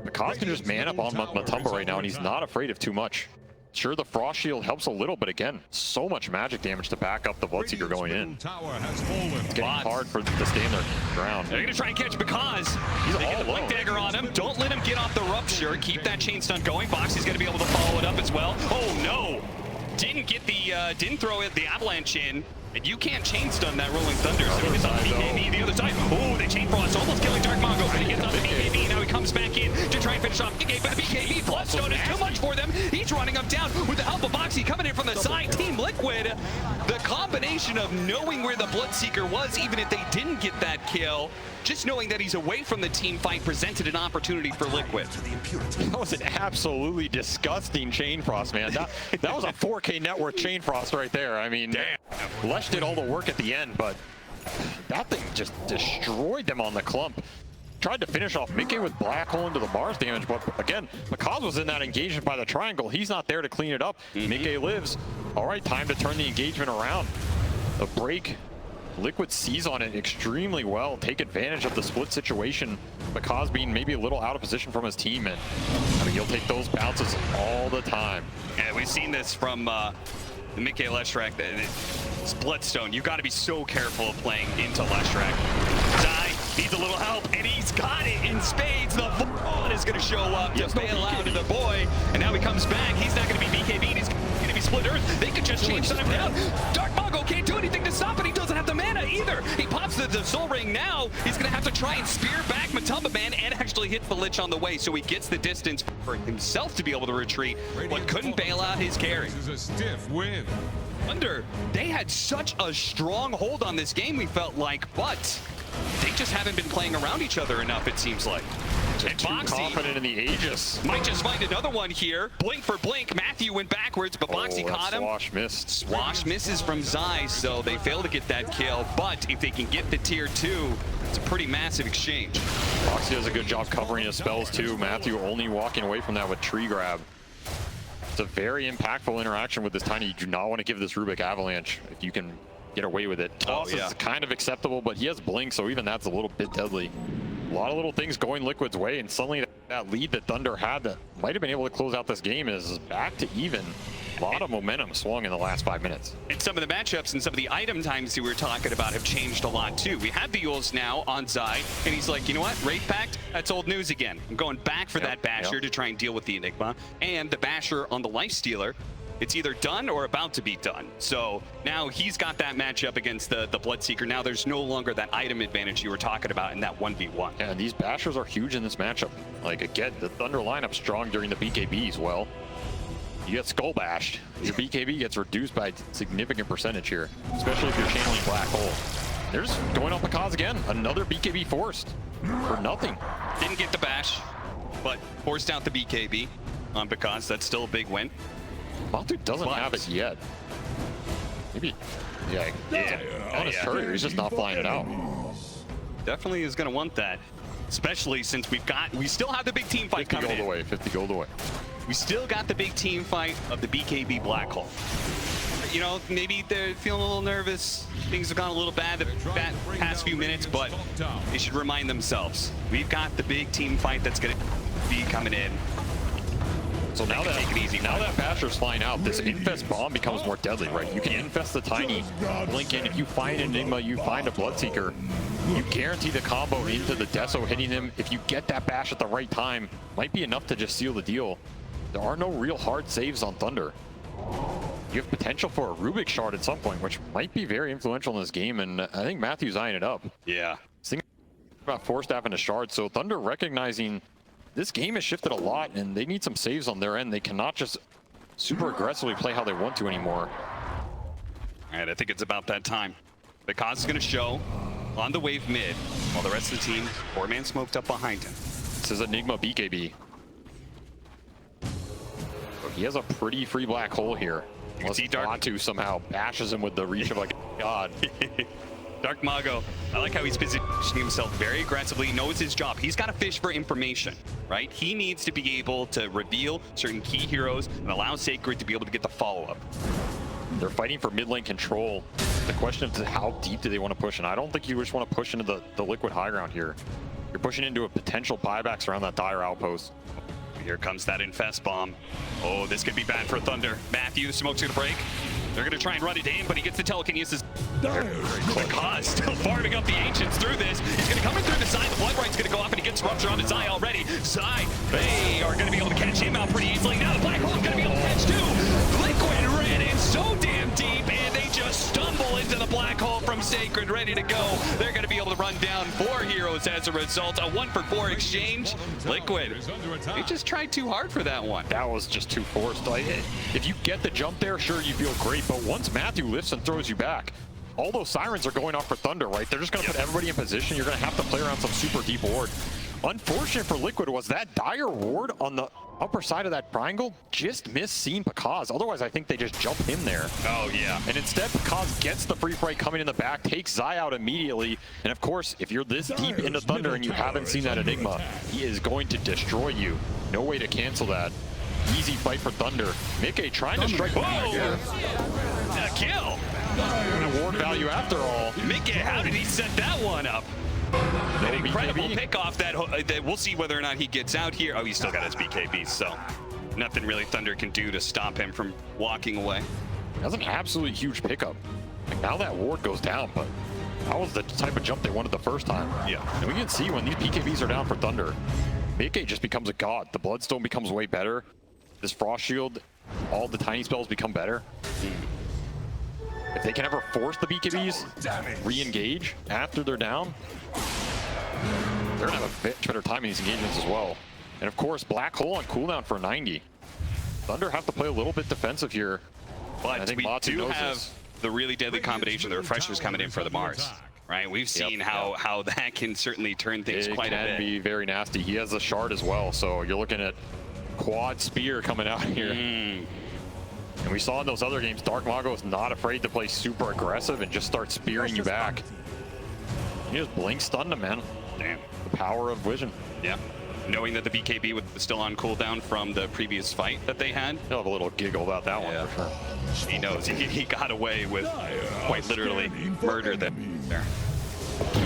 Pakaz can just man up on Matumba right now and he's not afraid of too much. Sure, the Frost Shield helps a little, but again, so much magic damage to back up the Bloodseeker going in. It's getting hard for to stay in their ground. They're going to try and catch Pakaz. They get the Blink Dagger on him. Don't let him get off the Rupture. Keep that chain stun going. Boxy's going to be able to follow it up as well. Oh, no. Didn't get the, didn't throw it, the Avalanche in. And you can't chain stun that Rolling Thunder. So he's on BKB, the other side. Oh, the Chain Frost almost killing Dark Mongo. But he gets on the BKB. Now he comes back in to try and finish off BKB. But the BKB Bloodstone is too much for them. He's running them down with the help of Boxy coming in from the side. Team Liquid, the combination of knowing where the Bloodseeker was, even if they didn't get that kill, just knowing that he's away from the team fight presented an opportunity for Liquid. That was an absolutely disgusting Chain Frost, man. That was a 4K net worth Chain Frost right there. I mean, Lesh did all the work at the end, but that thing just destroyed them on the clump. Tried to finish off Mickey with Black Hole into the Mars damage, but again, Pakaz was in that engagement by the triangle. He's not there to clean it up. Mickey lives. All right, time to turn the engagement around. A break. Liquid sees on it extremely well, take advantage of the split situation. Pakaz being maybe a little out of position from his team, and I mean, he'll take those bounces all the time. Yeah, we've seen this from the Mickey Leshrac. Bloodstone, you got to be so careful of playing into Leshrac. Zai needs a little help, and he's got it in spades. The Vaughn is going to show up to bail out of the boy, and now he comes back. He's not going to be BKB'd. He's going to be Split Earth. They could just change him down. Dark Mongo can't do anything to stop it. He doesn't have the mana either. He pops the Soul Ring now. He's going to have to try and spear back Matumba Man and actually hits the Lich on the way, so he gets the distance for himself to be able to retreat, but couldn't bail out his carry. This is a stiff win. Thunder, they had such a strong hold on this game, we felt like, but they just haven't been playing around each other enough, it seems like. And Boxy confident in the Aegis. Might just find another one here. Blink for blink. Matthew went backwards, but Boxy caught him. Swash missed. Swash misses from Zai, so they fail to get that kill. But if they can get the tier 2, it's a pretty massive exchange. Boxy does a good job covering his spells too. Matthew only walking away from that with Tree Grab. It's a very impactful interaction with this Tiny. You do not want to give this Rubik Avalanche if you can get away with it. Toss is kind of acceptable, but he has Blink, so even that's a little bit deadly. A lot of little things going Liquid's way, and suddenly that lead that Thunder had that might have been able to close out this game is back to even. A lot of momentum swung in the last 5 minutes. And some of the matchups and some of the item times that we were talking about have changed a lot too. We have the Yules now on Zai, and he's like, you know what, Wraith Pact, that's old news again. I'm going back for that Basher to try and deal with the Enigma, and the Basher on the Lifestealer. It's either done or about to be done. So now he's got that matchup against the Bloodseeker. Now there's no longer that item advantage you were talking about in that 1v1. Yeah, these Bashers are huge in this matchup. Like, again, the Thunder lineup strong during the BKBs. Well, you get Skull Bashed. Your BKB gets reduced by a significant percentage here, especially if you're channeling Black Hole. There's going on Pakaz again. Another BKB forced for nothing. Didn't get the bash, but forced out the BKB on Pakaz. That's still a big win. Matu doesn't have it yet. Maybe, on his courier, he's just not flying it out. Definitely is going to want that, especially since we still have the big team fight coming in. 50 gold away, 50 gold away. We still got the big team fight of the BKB Black Hole. you know, maybe they're feeling a little nervous. Things have gone a little bad the past few minutes, but they should remind themselves. We've got the big team fight that's going to be coming in. So now that take it easy. Now that Basher's flying out, this infest bomb becomes more deadly, right? You can infest the tiny, blink in. If you find Enigma, you find a Bloodseeker, you guarantee the combo into the Deso hitting him. If you get that Bash at the right time, might be enough to just seal the deal. There are no real hard saves on Thunder. You have potential for a Rubik shard at some point, which might be very influential in this game, and I think Matthew's eyeing it up. Yeah. Thinking about Force Staff and a shard, so Thunder recognizing this game has shifted a lot, and they need some saves on their end. They cannot just super aggressively play how they want to anymore. All right, I think it's about that time. The cause is going to show on the wave mid, while the rest of the team, 4-man smoked up behind him. This is Enigma BKB. He has a pretty free black hole here. Unless Batu somehow bashes him with the reach of like a god. Dark Mago, I like how he's positioning himself very aggressively, knows his job. He's got to fish for information, right? He needs to be able to reveal certain key heroes and allow Sacred to be able to get the follow-up. They're fighting for mid lane control. The question is how deep do they want to push? And I don't think you just want to push into the liquid high ground here. You're pushing into a potential buybacks around that dire outpost. Here comes that infest bomb. Oh, this could be bad for Thunder. Matthew, smoke's gonna break. They're gonna try and run it in, but he gets the telekinesis. The cause still farming up the ancients through this. He's gonna come in through the side. The blood right's gonna go up, and he gets rupture onto Zai already. Zai, they are gonna be able to catch him out pretty easily. Now the black hole's gonna be able to catch too. Liquid ran in so damn deep, and they just stumble into the black hole from Sacred, ready to go. They're gonna be able to run down 4 heroes as a result. A 1-for-4 exchange. Liquid, they just tried too hard for that one. That was just too forced. Like, if you get the jump there, sure, you feel great, but once Matthew lifts and throws you back, all those sirens are going off for Thunder, right? They're just going to put everybody in position. You're going to have to play around some super deep ward. Unfortunate for Liquid was that dire ward on the upper side of that triangle just missed seeing Pakaz. Otherwise, I think they just jump him there. Oh, yeah. And instead, Pakaz gets the free fight coming in the back, takes Zai out immediately. And of course, if you're this deep into Thunder and you haven't seen that Enigma, he is going to destroy you. No way to cancel that. Easy fight for Thunder. Mickey trying to strike back here. A kill. An award value after all. Mickey, how did he set that one up? An incredible pick off that we'll see whether or not he gets out here. Oh, he's still got his BKB, so nothing really Thunder can do to stop him from walking away. That's an absolutely huge pickup. Like, now that ward goes down, but that was the type of jump they wanted the first time. Yeah. And we can see when these BKBs are down for Thunder, Mickey just becomes a god. The Bloodstone becomes way better. This Frost Shield, all the tiny spells become better. If they can ever force the BKBs, re-engage after they're down, they're gonna have a much better time in these engagements as well. And of course, Black Hole on cooldown for 90. Thunder have to play a little bit defensive here. But I think we Batu do knows have this. the really deadly combination, the refreshers coming in for the Mars. Right, we've seen how that can certainly turn things quite a bit. It can be very nasty. He has a shard as well, so you're looking at quad spear coming out here. And we saw in those other games, Dark Mago is not afraid to play super aggressive and just start spearing you back. You just blink stun him, man. Damn. The power of vision. Yeah. Knowing that the BKB was still on cooldown from the previous fight that they had. He'll have a little giggle about that one for sure. He knows he got away with quite literally murder there.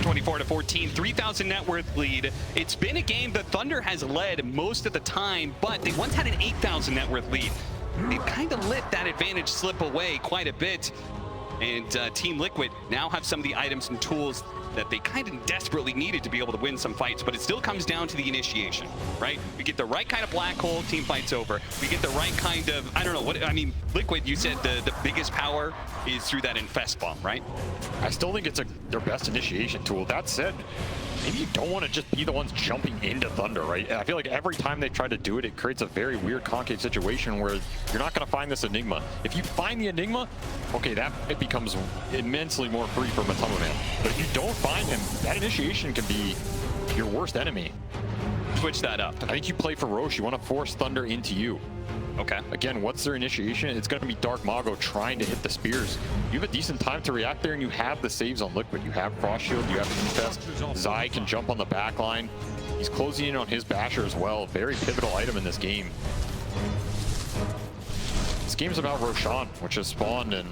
24-14, 3,000 net worth lead. It's been a game that Thunder has led most of the time, but they once had an 8,000 net worth lead. They've kind of let that advantage slip away quite a bit. And Team Liquid now have some of the items and tools that they kind of desperately needed to be able to win some fights, but it still comes down to the initiation, right? We get the right kind of black hole, team fight's over. We get the right kind of, I don't know, what I mean, Liquid, you said the biggest power is through that infest bomb, right? I still think it's their best initiation tool. That said, maybe you don't want to just be the ones jumping into Thunder, right? I feel like every time they try to do it, it creates a very weird concave situation where you're not going to find this Enigma. If you find the Enigma, okay, it becomes immensely more free for Matama Man. But if you don't find him, that initiation can be your worst enemy. Switch that up. I think you play for Roche. You want to force Thunder into you. Okay. Again, what's their initiation? It's going to be Dark Mago trying to hit the spears. You have a decent time to react there, and you have the saves on Liquid. You have Frost Shield, you have Infest. Zai can jump on the back line. He's closing in on his Basher as well. Very pivotal item in this game. This game's about Roshan, which has spawned in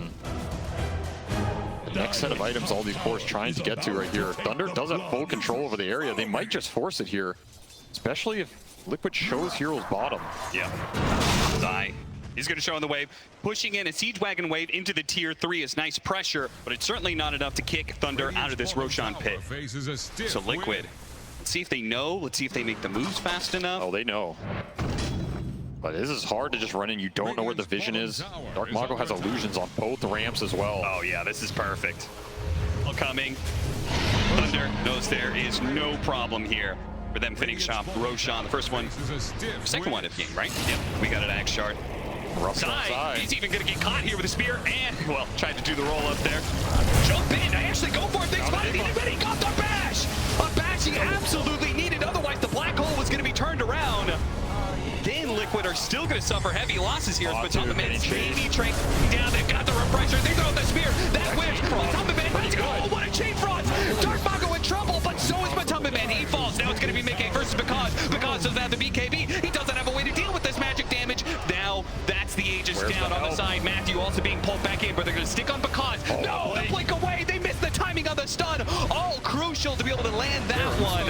the next set of items all these cores trying to get to right here. Thunder does have full control over the area. They might just force it here, especially if Liquid shows Hero's bottom. Yeah. Zai is going to show on the wave. Pushing in a Siege Wagon wave into the tier 3 is nice pressure, but it's certainly not enough to kick Thunder out of this Roshan pit. So Liquid, let's see if they know. Let's see if they make the moves fast enough. Oh, they know. But this is hard to just run in. You don't know where the vision is. Dark Mago has illusions on both ramps as well. Oh yeah, this is perfect. All coming. Thunder knows there is no problem here for them finishing off Roshan. The first one, second one of the game, right? Yep, we got an Axe Shard. Zai, he's even going to get caught here with a spear and, well, tried to do the roll up there. Jump in, actually go for it. Big spot, he got the bash. A bash he absolutely needed, otherwise the black hole was going to be turned around. Again, Liquid are still going to suffer heavy losses here. Matumbaman's maybe train down. They've got the refresher. They throw the spear. That whips. Matumbaman, let's go. What a chain fraud. Dark Mago in trouble, but so is Matumbaman. He falls. Now it's going to be Mickey versus because of that, the BKB. He doesn't have a way to deal with this magic damage. Now, that's the Aegis down on the side. Matthew also being pulled back in, but they're going to stick on because. No, the blink away. They missed the timing of the stun. All crucial to be able to land that one.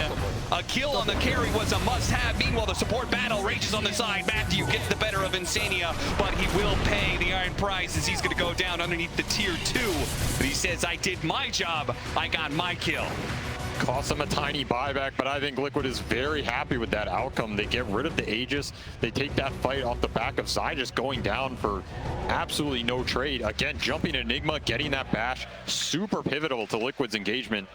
A kill on the carry was a must-have. Meanwhile, the support battle rages on the side. Matthew gets the better of Insania, but he will pay the iron prize as he's going to go down underneath the tier 2. But he says, I did my job. I got my kill. Cost them a tiny buyback, but I think Liquid is very happy with that outcome. They get rid of the Aegis. They take that fight off the back of Zai just going down for absolutely no trade. Again, jumping Enigma, getting that bash, super pivotal to Liquid's engagement.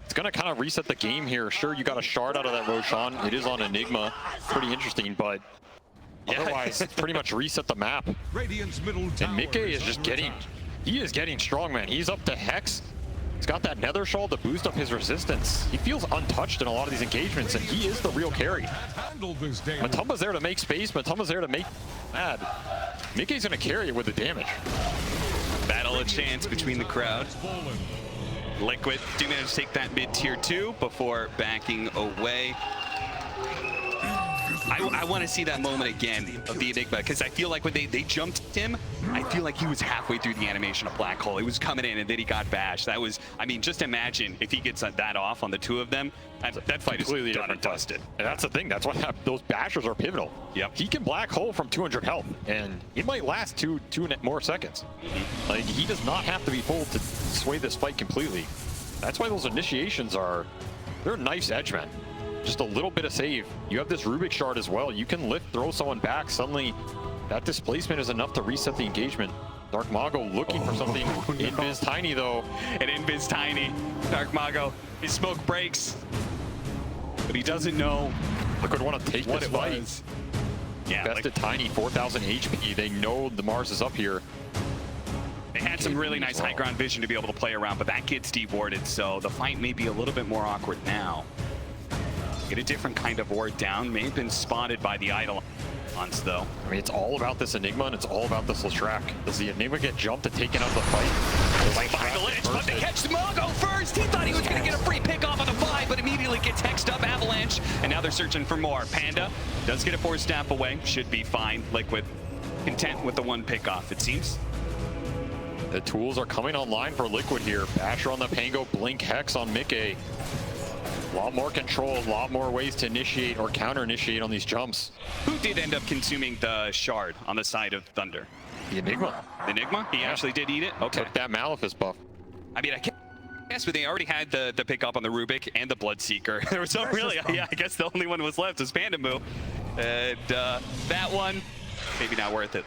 It's going to kind of reset the game here. Sure, you got a shard out of that Roshan. It is on Enigma. Pretty interesting, but otherwise, pretty much reset the map. And Mickey is just getting, he is getting strong, man. He's up to Hex. He's got that Nether Shawl to boost up his resistance. He feels untouched in a lot of these engagements, and he is the real carry. Matumba's there to make space. Matumba's there to make mad. Mickey's going to carry it with the damage. Battle a chance between the crowd. Liquid do manage to take that mid tier 2 before backing away. I want to see that moment again of the Enigma, because I feel like when they jumped him, I feel like he was halfway through the animation of Black Hole. It was coming in and then he got bashed. That was, I mean, just imagine if he gets that off on the two of them. That fight is completely done and dusted. And that's the thing. That's why those bashers are pivotal. Yep. He can Black Hole from 200 health, and it might last two more seconds. Like, he does not have to be full to sway this fight completely. That's why those initiations they're nice edge, man. Just a little bit of save. You have this Rubik Shard as well. You can throw someone back. Suddenly, that displacement is enough to reset the engagement. Dark Mago looking for something. No. Invis Tiny, though. And Invis Tiny. Dark Mago, his smoke breaks. But he doesn't know. Liquid want to take what this it fight. was. Yeah, Bested Tiny, 4,000 HP. They know the Mars is up here. They had some really nice high ground vision to be able to play around, but that gets dewarded, so the fight may be a little bit more awkward now. Get a different kind of ward down. May have been spotted by the Eidolons, though. I mean, it's all about this Enigma, and it's all about this Leshrac. Does the Enigma get jumped and taken out of the fight? Right behind the ledge, but they catch Mago first. He thought he was going to get a free pick off on the 5, but immediately gets hexed up, Avalanche, and now they're searching for more. Panda does get a 4-step away. Should be fine. Liquid content with the 1 pick off, it seems. The tools are coming online for Liquid here. Basher on the Pango, Blink Hex on Mickey. A lot more control, a lot more ways to initiate or counter-initiate on these jumps. Who did end up consuming the shard on the side of Thunder? The Enigma. The Enigma? He actually did eat it? Okay. Took that Malefice buff. I mean, I guess, but they already had the pick up on the Rubik and the Bloodseeker. There was no really, yeah, I guess the only one was left was Pandamu. And that one, maybe not worth it.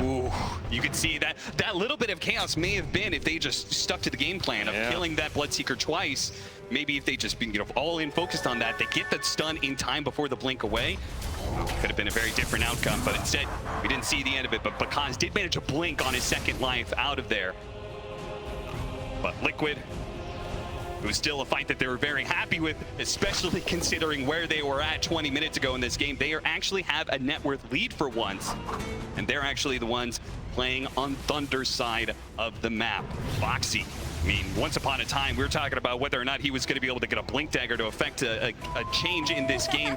Ooh, you can see that little bit of chaos may have been if they just stuck to the game plan of killing that Bloodseeker twice. Maybe if they just been, all in focused on that, they get that stun in time before the blink away. Could have been a very different outcome, but instead we didn't see the end of it. But Bakaz did manage to blink on his second life out of there. But Liquid It was still a fight that they were very happy with, especially considering where they were at 20 minutes ago in this game. They actually have a net worth lead for once, and they're actually the ones playing on Thunder's side of the map. Boxy, I mean, once upon a time, we were talking about whether or not he was going to be able to get a Blink Dagger to affect a change in this game.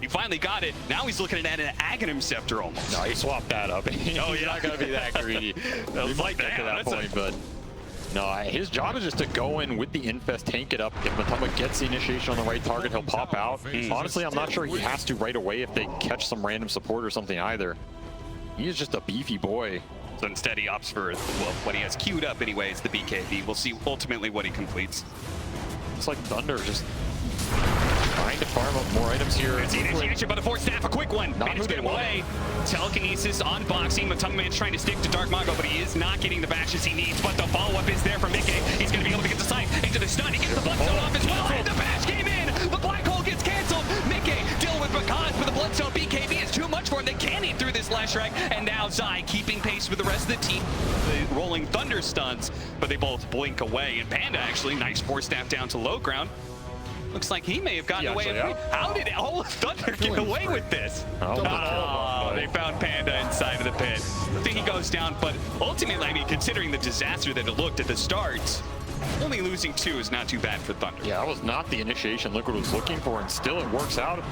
He finally got it. Now he's looking at an Aghanim Scepter almost. No, he swapped that up. He's not going to be that greedy. We might get to that point, but no, his job is just to go in with the Infest, tank it up. If Matamba gets the initiation on the right target, he'll pop out. Honestly, I'm not sure he has to right away if they catch some random support or something either. He is just a beefy boy. So instead he opts for, well, what he has queued up anyways, the BKB. We'll see ultimately what he completes. It's like Thunder just trying to farm up more items here. It's the initiation by the Force Staff, a quick one. Managed to get away. Telekinesis on Boxing. Matamba Man's trying to stick to Dark Mago, but he is not getting the bashes he needs. But the follow-up is there for Mickey. He's going to be able to get the sight into the stun. He gets the Bloodstone off as well, and the bash came in. The Black Hole gets canceled. Mickey dealing with Bakaz with the Bloodstone. BKB is too much for him. They can't eat through this Last Strike, and now Zai keeping pace with the rest of the team. The rolling Thunder stuns, but they both blink away. And Panda actually, nice Force Staff down to low ground. Looks like he may have gotten away. How did Thunder get away with this? They found Panda inside of the pit. I think he goes down, but ultimately, I mean, considering the disaster that it looked at the start, only losing 2 is not too bad for Thunder. Yeah, that was not the initiation Liquid was looking for, and still it works out.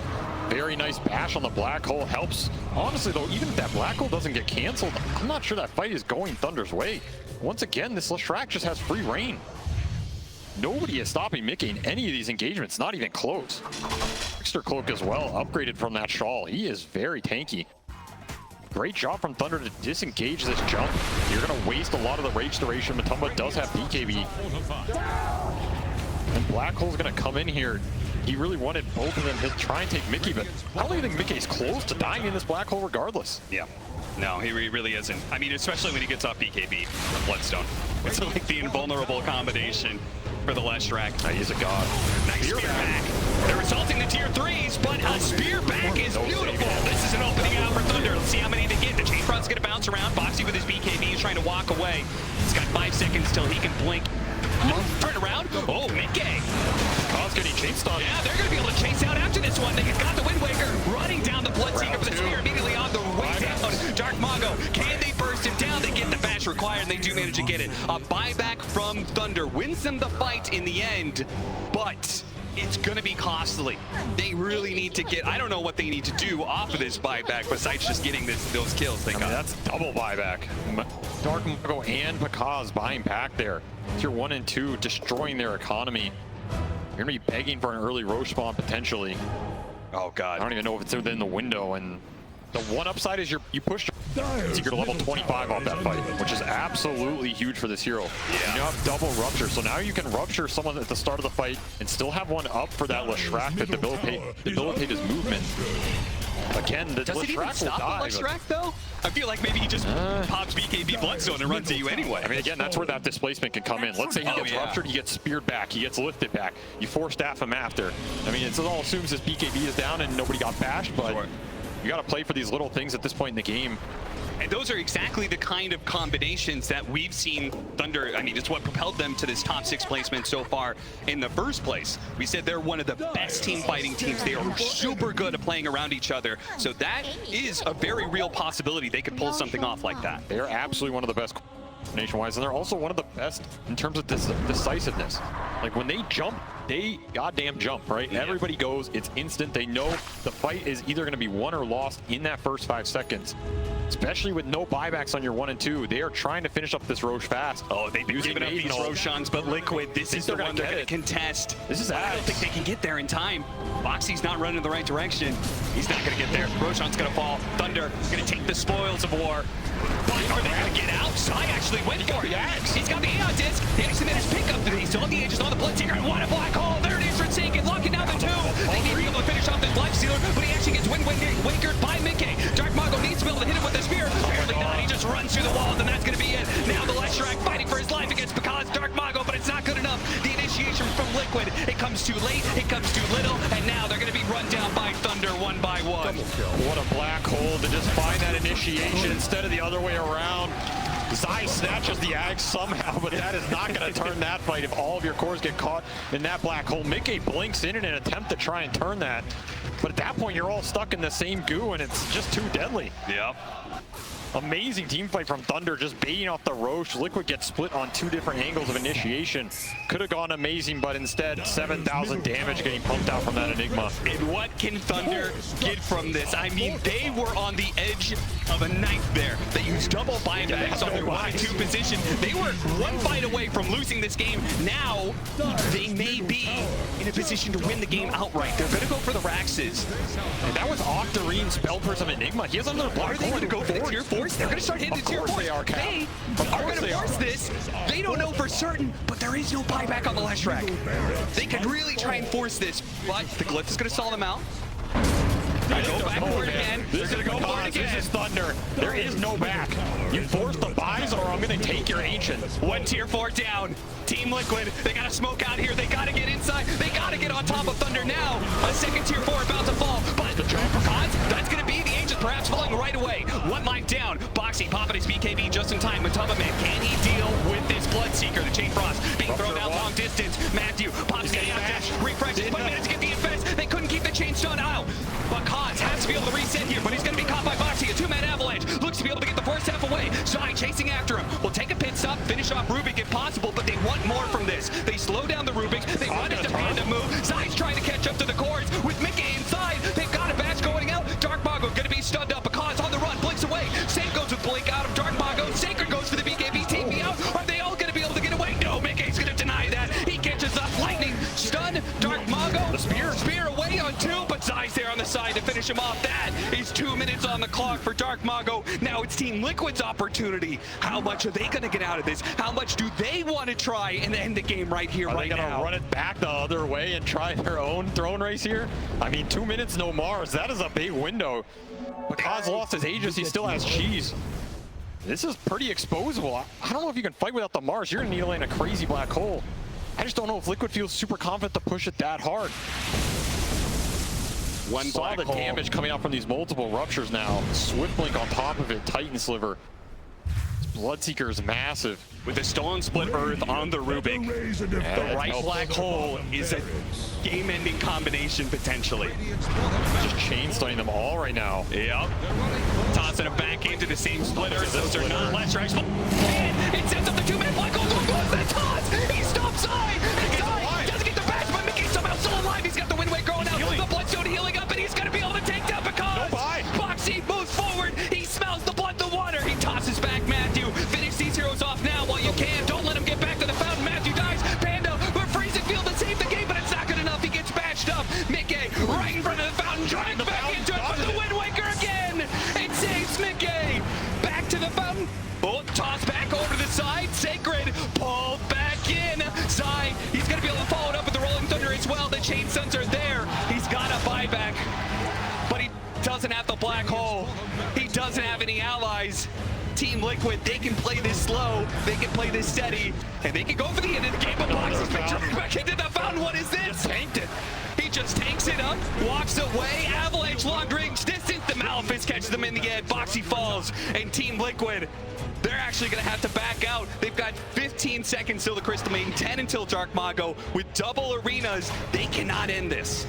Very nice bash on the Black Hole. Helps. Honestly, though, even if that Black Hole doesn't get canceled, I'm not sure that fight is going Thunder's way. Once again, this Leshrac just has free reign. Nobody is stopping Mickey in any of these engagements, not even close. Trickster Cloak as well, upgraded from that shawl. He is very tanky. Great job from Thunder to disengage this jump. You're going to waste a lot of the rage duration. Matamba does have BKB. And Black Hole's going to come in here. He really wanted both of them to try and take Mickey, but I don't even think Mickey's close to dying in this Black Hole regardless. Yeah. No, he really isn't. I mean, especially when he gets off BKB, Bloodstone. It's like the invulnerable combination for the Leshrac. He's a god. Nice spear back. They're assaulting the tier 3s, but a spear back is beautiful. This is an opening out for Thunder. Let's see how many they get. The chain front's gonna bounce around. Boxy with his BKB is trying to walk away. He's got 5 seconds till he can blink. Turn around. Oh, Mickey. Cause getting chased on. Yeah, they're gonna be able to chase out after this one. They got the Wind Waker running down the Bloodseeker with the spear immediately on the way down. Dark Mago, can they burst him down? They get the bash required, and they do manage to get it. A buyback from Thunder wins them the fight in the end, but it's gonna be costly. They really need to get, I don't know what they need to do off of this buyback besides just getting those kills they got. That's double buyback. Dark Mago and Pakaz buying back there. Tier 1 and 2 destroying their economy. You're gonna be begging for an early Roche spawn potentially. Oh god. I don't even know if it's within the window, and the one upside is you push Seeker to level 25 off that fight, which is absolutely huge for this hero. Yeah. You have double rupture, so now you can rupture someone at the start of the fight and still have one up for that Leshrac to debilitate his movement. Again, the Does it even stop the Leshrac though? I feel like maybe he just pops BKB Bloodstone and runs at you anyway. I mean, again, that's where that displacement can come in. Let's say he gets ruptured, he gets speared back, he gets lifted back. You Force Staff him after. I mean, it all assumes his BKB is down and nobody got bashed, but you got to play for these little things at this point in the game. And those are exactly the kind of combinations that we've seen Thunder, I mean, it's what propelled them to this top 6 placement so far in the first place. We said they're one of the best team fighting teams. They are super good at playing around each other. So that is a very real possibility they could pull something off like that. They are absolutely one of the best nation-wise, and they're also one of the best in terms of decisiveness. Like when they jump, they goddamn jump, right? Yeah. Everybody goes, it's instant. They know the fight is either going to be won or lost in that first 5 seconds. Especially with no buybacks on your 1 and 2. They are trying to finish up this Roche fast. Oh, they've been giving up these Roshans, but Liquid, this is the one they're going to contest. This is I don't think they can get there in time. Boxy's not running in the right direction. He's not going to get there. Roshan's going to fall. Thunder going to take the spoils of war. But are they going to get out? Sai actually went for it. He's got the Aeon Disc. Anderson made his pickup. He still on the edges on the Bloodseeker. And what a Black Hole. There it is for Sinkin. Locking down the 2. They need to be able to finish off this Lifestealer, but he actually gets Wakered by Mickey. Dark Mago needs to be able to hit him with the spear. Apparently not. He just runs through the walls, and that's going to be it. Now the Leshrac fighting for his life against Pakaz, Dark Mago, but it's not good enough. The initiation from Liquid. It comes too late. It comes too little. And now they're going to be run down by Thunder 1 by 1. What a Black Hole to just find that initiation instead of the other way around. Zai snatches the Ag somehow, but that is not going to turn that fight if all of your cores get caught in that black hole. Mickey blinks in an attempt to try and turn that. But at that point, you're all stuck in the same goo, and it's just too deadly. Yep. Amazing team fight from Thunder, just baiting off the Roche. Liquid gets split on 2 different angles of initiation. Could have gone amazing, but instead 7,000 damage getting pumped out from that Enigma. And what can Thunder get from this? I mean, they were on the edge of a knife there. They used double buybacks on their Y2 position. They were 1 fight away from losing this game. Now, they may be in a position to win the game outright. They're going to go for the Raxes. And that was Octarine's spell for some Enigma. He has another block. Are they going to go for the tier 4? They're going to start hitting the tier 4s. They are, Cap. They are going to force this. They don't know for certain, but there is no buyback on the last track. They could really try and force this, but the Glyph is going to stall them out. They go back for it again. They're going to go for it again. This is Thunder. There is no back. You force the buys, or I'm going to take your Ancient. 1 tier 4 down. Team Liquid, they got to smoke out here. They got to get inside. They got to get on top of Thunder now. A second tier 4 about to fall, but the trap for Cons, that's going to be the Ancient perhaps falling right away. 1 life down. Boxy popping his BKB just in time. Matuma Man, can he deal with this Bloodseeker? The Chain Frost being thrown out long distance. Matthew pops getting out dash. Refreshes, but minutes to get the defense. They couldn't keep the chain stun out. But Cons has to be able to reset here, but he's going to be caught by Boxy. A 2-man avalanche. Looks to be able to get the first half away. Zai chasing after him. Will take a pit stop, finish off Rubik if possible, but they want more from this. They slow down the Rubiks. They run into Panda move. Zai's trying to catch up to the cores with Mickey inside. They've got a batch going out. Dark Mago going to be stunned up. Cons on the run. Blinks away. Save goes with Blink out of Dark Mago. Sacred goes for the BKB. Team me out. Are they all going to be able to get away? No, Mickey's going to deny that. He catches up. Lightning. Stun. Dark Mago. The spear away on 2, but Zai's there on the side to finish him off. That is 2 minutes on the clock for Dark Mago. Now it's Team Liquid's opportunity. How much are they going to get out of this? How much do they want to try and end the game right here, right now? Are they going to run it back the other way and try their own throne race here? I mean, 2 minutes, no Mars. That is a big window. But Kaz lost his Aegis. He still has Cheese. This is pretty exposable. I don't know if you can fight without the Mars. You're going to need to land a crazy black hole. I just don't know if Liquid feels super confident to push it that hard. Saw the damage coming out from these multiple ruptures now. Swift Blink on top of it. Titan Sliver. Bloodseeker is massive. With a Stolen Split Earth on the Rubik, the right black hole is a game-ending combination potentially. Just chain stunning them all right now. Yep. Tossing them back into the same Split Earth. Those are not less tracks. And it sets up the 2-man black hole. Goes that toss. He stops Zai. And Zai doesn't get the badge, but Mickey's somehow still alive. He's got the Wind Wake going out. The Bloodstone healing up, and he's going to be able to take down because Boxy moves forward. He smells the blood, the water. He tosses back Matthew. Finish these heroes off now while you can. Don't let him get back to the fountain. Matthew dies. Panda, but freezing field to save the game, but it's not good enough. He gets bashed up. Mickey right in front of the fountain, trying back into it, but the Wind Waker again. It saves Mickey. Back to the fountain. Oh, toss back over to the side. Sacred pulled back in. Zai, he's going to be able to follow it up with the Rolling Thunder as well. The Chain Suns are there. He's got a buyback, but he doesn't have the black hole. He doesn't have any allies. Team Liquid, they can play this slow, they can play this steady, and they can go for the end of the game. But Boxy's been dragged back into the fountain. What is this? Tanked it. He just tanks it up, walks away. Avalanche long range distance. The Malefice catches them in the end. Boxy falls, and Team Liquid, they're actually going to have to back out. They've got 15 seconds till the Crystal Maiden, 10 until Dark Mago. With double arenas, they cannot end this.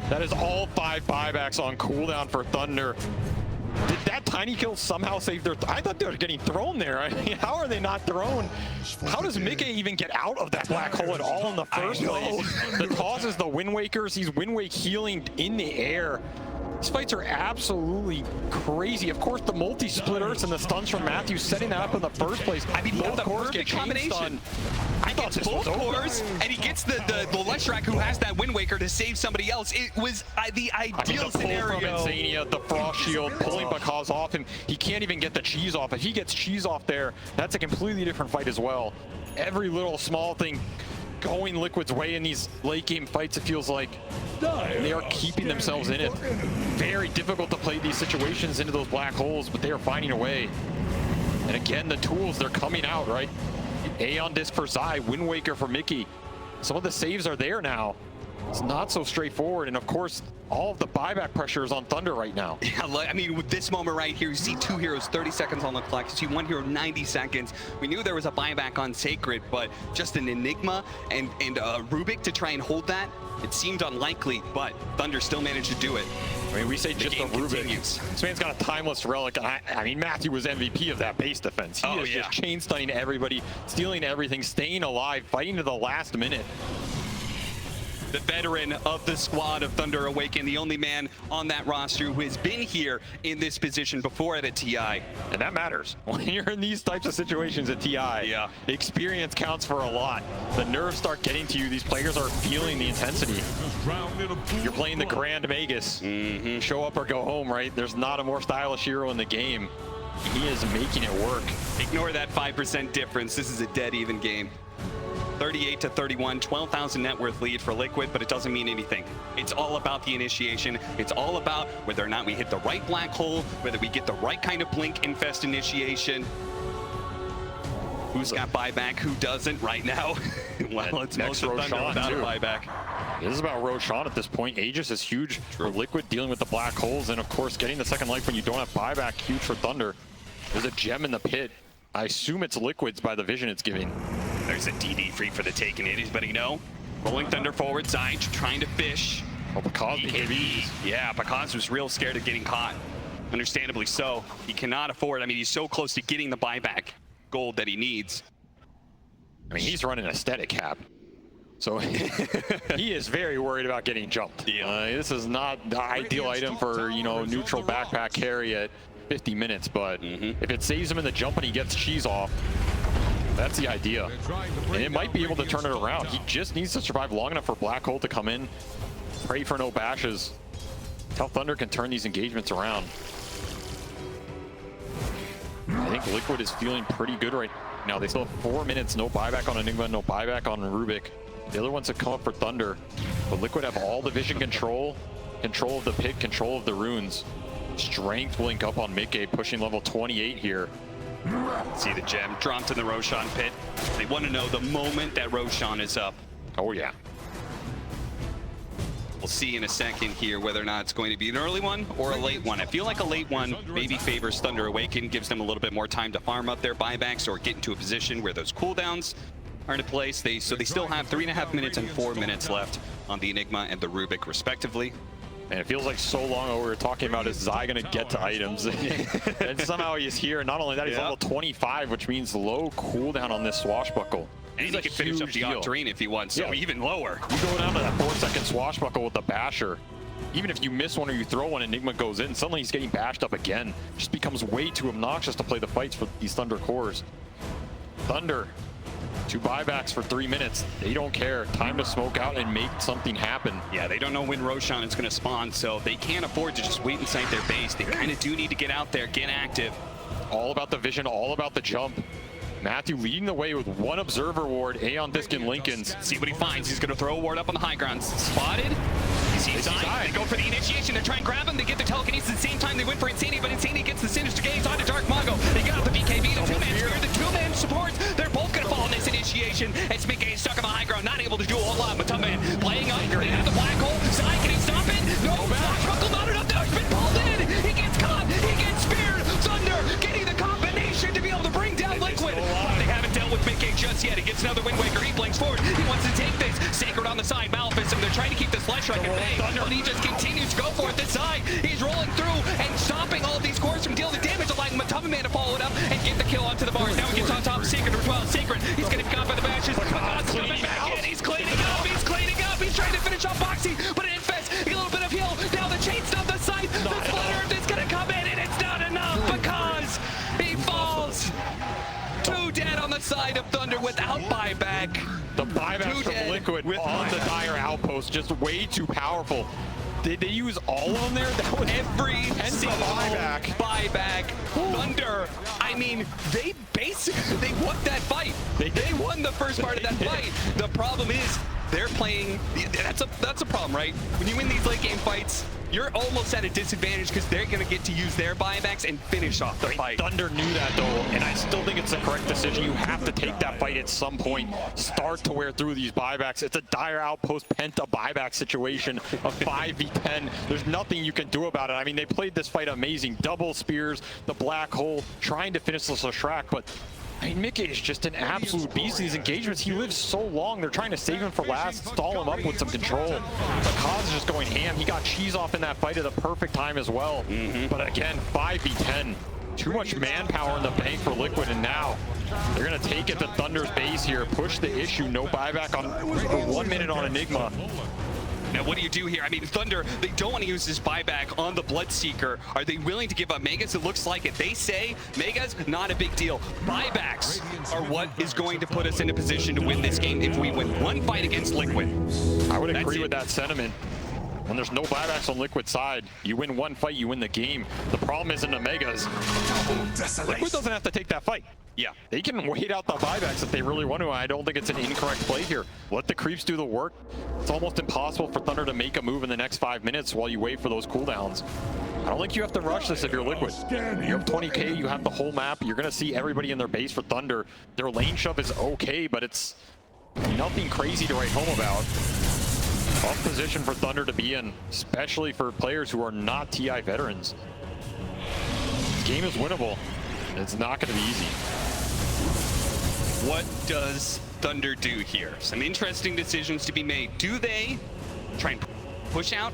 That is all 5 buybacks on cooldown for Thunder. Did that tiny kill somehow save their... I thought they were getting thrown there. I mean, how are they not thrown? How does Mickey even get out of that black hole at all in the first place? The toss is the Wind Wakers. He's Wind Wake healing in the air. These fights are absolutely crazy. Of course, the multi-split Earths and the stuns from Matthew setting that up in the first place. I mean, both cores get combination. I thought this both cores, and he gets the Leshrac who has that Wind Waker to save somebody else. It was the ideal scenario. Pull from Insania, the Frost Shield, pulling Bakaz off him. He can't even get the cheese off. If he gets cheese off there, that's a completely different fight as well. Every little small thing going Liquid's way in these late game fights, it feels like they are keeping themselves in it. Very difficult to play these situations into those black holes, but they are finding a way. And again, the tools, they're coming out, right? Aeon Disc for Zai, Wind Waker for Mickey. Some of the saves are there now. It's not so straightforward, and of course, all of the buyback pressure is on Thunder right now. Yeah, I mean, with this moment right here, you see 2 heroes, 30 seconds on the clock. You see 1 hero, 90 seconds. We knew there was a buyback on Sacred, but just an Enigma and Rubik to try and hold that, it seemed unlikely, but Thunder still managed to do it. I mean, we say just a Rubik. Continues. This man's got a timeless relic. I mean, Matthew was MVP of that base defense. He is just chain stunning everybody, stealing everything, staying alive, fighting to the last minute. The veteran of the squad of Thunder Awaken, the only man on that roster who has been here in this position before at a TI. And that matters. When you're in these types of situations at TI, experience counts for a lot. The nerves start getting to you. These players are feeling the intensity. You're playing the Grand Magus. Show up or go home, right? There's not a more stylish hero in the game. He is making it work. Ignore that 5% difference. This is a dead even game. 38-31, 12,000 net worth lead for Liquid, but it doesn't mean anything. It's all about the initiation. It's all about whether or not we hit the right black hole, whether we get the right kind of blink infest initiation. Who's got buyback, who doesn't right now? Well, it's most of Thunder without a buyback. This is about Roshan at this point. Aegis is huge for Liquid, dealing with the black holes, and of course getting the second life when you don't have buyback, huge for Thunder. There's a gem in the pit. I assume it's Liquid's by the vision it's giving. There's a DD free for the taking. Anybody know? Rolling Thunder forward, Zyge trying to fish. Oh, because BKB. Yeah, because was real scared of getting caught. Understandably so. He cannot afford, I mean, he's so close to getting the buyback gold that he needs. I mean, he's running a static cap. So he is very worried about getting jumped. This is not the ideal item for, you know, neutral backpack carry at 50 minutes, but if it saves him in the jump and he gets cheese off, that's the idea. And it might be able to turn it around. He just needs to survive long enough for Black Hole to come in, pray for no bashes. How Thunder can turn these engagements around. I think Liquid is feeling pretty good right now. They still have 4 minutes, no buyback on Enigma, no buyback on Rubik. The other ones have come up for Thunder, but Liquid have all the vision control, control of the pit, control of the runes. Strength will link up on Mickey, pushing level 28 here. See the gem dropped in the Roshan pit. They want to know the moment that Roshan is up. Oh yeah. We'll see in a second here whether or not it's going to be an early one or a late one. I feel like a late one maybe favors Thunder Awaken, gives them a little bit more time to farm up their buybacks or get into a position where those cooldowns are in place. So they still have 3.5 minutes and 4 minutes left on the Enigma and the Rubik respectively. And it feels like so long ago we were talking about, is Zai going to get to items? And somehow he's here. Not only that, he's level 25, which means low cooldown on this swashbuckle. And he can finish up the Octarine if he wants, so even lower. You go down to that 4-second swashbuckle with the basher. Even if you miss one or you throw one, Enigma goes in, suddenly he's getting bashed up again. Just becomes way too obnoxious to play the fights for these Thunder cores. Thunder, 2 buybacks for 3 minutes. They don't care. Time to smoke out and make something happen. Yeah, they don't know when Roshan is going to spawn, so they can't afford to just wait inside their base. They kind of do need to get out there, get active. All about the vision, all about the jump. Matthew leading the way with 1 observer ward, Aeon Disc and Lincoln's. See what he finds. He's going to throw a ward up on the high ground. Spotted. He sees Zai. They go for the initiation. They try and grab him. They get the telekinesis at the same time. They went for Insanity, but Insanity gets the sinister gaze onto Dark Mago. They get out the BKB. The 2-man spear. The 2-man supports. They're both going to fall in this initiation. And Smickey stuck on the high ground, not able to do a whole lot. But Tubman playing up. They have the black hole. Zai, can he stop it? No. Flashbuckle not enough. No, he's been pulled in. He gets caught. He gets speared. Thunder getting the combination to be able to bring down Liquid. They haven't dealt with Mickey just yet. He gets another Wind Waker. He blinks forward. He wants to take this. Sacred on the side. Maleficent. They're trying to keep this Flesh Strike at bay. But he just continues to go for it this side. He's rolling through and stopping all of these cores from dealing the damage, allowing Matama Man to follow it up and get the kill onto the bars. Now he gets on top of Sacred as well. Sacred, he's getting caught by the bashes. God's coming back in. He's cleaning up. He's cleaning up. He's trying to finish off Boxy, but it infests a little bit of heal. Now the chain's on the side. The Flutter is going to come in, and it's not enough because he falls. 2 dead on the side of Thunder without buyback. The buyback from Liquid on the Dire Outpost, just way too powerful. Did they use all of them there? That was every single buyback. Thunder, I mean, they basically, they won that fight. They won the first part of that fight. The problem is, they're playing, that's a problem, right? When you win these late game fights, you're almost at a disadvantage because they're going to get to use their buybacks and finish off the fight. Thunder knew that though, and I still think it's the correct decision. You have to take that fight at some point. Start to wear through these buybacks. It's a dire outpost penta buyback situation, a 5v10. There's nothing you can do about it. I mean, they played this fight amazing. Double spears, the black hole, trying to finish this Shrek, but I mean, Mickey is just an absolute beast in these engagements. He lives so long. They're trying to save him for last, stall him up with some control. The cause is just going ham. He got cheese off in that fight at the perfect time as well. But again, 5v10. Too much manpower in the bank for Liquid, and now they're going to take it to Thunder's base here, push the issue, no buyback on for 1 minute on Enigma. Now, what do you do here? I mean, Thunder, they don't want to use this buyback on the Bloodseeker. Are they willing to give up Megas? It looks like it. They say Megas, not a big deal. Buybacks are what is going to put us in a position to win this game if we win one fight against Liquid. I would agree with that sentiment. When there's no buybacks on Liquid side, you win one fight, you win the game. The problem is in the Megas, Liquid doesn't have to take that fight. Yeah. They can wait out the buybacks if they really want to. I don't think it's an incorrect play here. Let the creeps do the work. It's almost impossible for Thunder to make a move in the next 5 minutes while you wait for those cooldowns. I don't think you have to rush this if you're Liquid. You have 20k, you have the whole map. You're going to see everybody in their base for Thunder. Their lane shove is okay, but it's nothing crazy to write home about. Tough position for Thunder to be in, especially for players who are not TI veterans. This game is winnable. It's not going to be easy. What does Thunder do here? Some interesting decisions to be made. Do they try and push out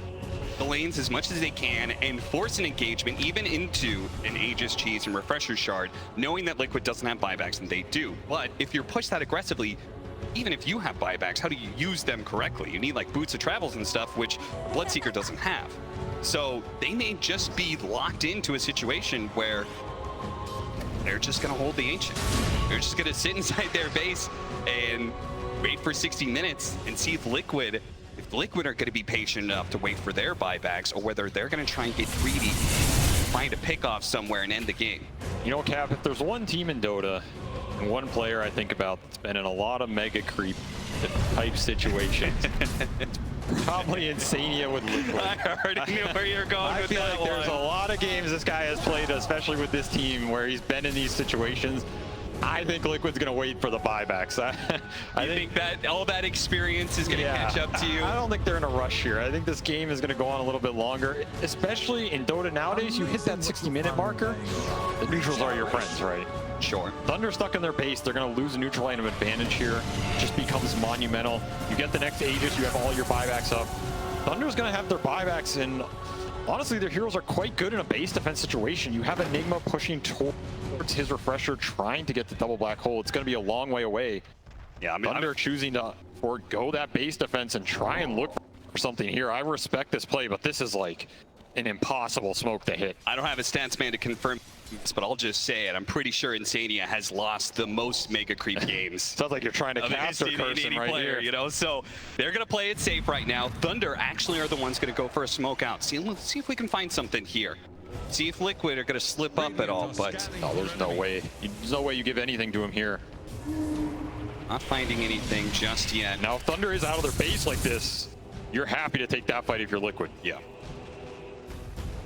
the lanes as much as they can and force an engagement even into an Aegis Cheese and Refresher Shard, knowing that Liquid doesn't have buybacks and they do? But if you're pushed that aggressively, even if you have buybacks, how do you use them correctly? You need like boots of travels and stuff, which Bloodseeker doesn't have. So they may just be locked into a situation where they're just going to hold the Ancient. They're just going to sit inside their base and wait for 60 minutes and see if Liquid are going to be patient enough to wait for their buybacks, or whether they're going to try and get greedy, find a pickoff somewhere and end the game. You know, Cap, if there's one team in Dota and one player I think about that's been in a lot of mega creep type situations, it's probably Insania with Liquid. I already knew where you're going with that. I feel like there's a lot of games this guy has played, especially with this team, where he's been in these situations. I think Liquid's going to wait for the buybacks. I think that all that experience is going to catch up to you? I don't think they're in a rush here. I think this game is going to go on a little bit longer, especially in Dota nowadays. You hit that 60-minute marker, the neutrals are your friends, right? Sure. Thunder stuck in their base. They're going to lose a neutral item advantage here. It just becomes monumental. You get the next Aegis, you have all your buybacks up. Thunder's going to have their buybacks, and honestly, their heroes are quite good in a base defense situation. You have Enigma pushing towards his Refresher, trying to get the double black hole. It's going to be a long way away. Yeah, I mean, Thunder choosing to forego that base defense and try and look for something here. I respect this play, but this is like an impossible smoke to hit. I don't have a stats man to confirm this, but I'll just say it. I'm pretty sure Insania has lost the most mega creep games. Sounds like you're trying to cast or curse him right player, here. You know, so they're going to play it safe right now. Thunder actually are the ones going to go for a smoke out. See if we can find something here. See if Liquid are going to slip up at all, but no, there's no way. There's no way you give anything to him here. Not finding anything just yet. Now, if Thunder is out of their base like this, you're happy to take that fight if you're Liquid. Yeah.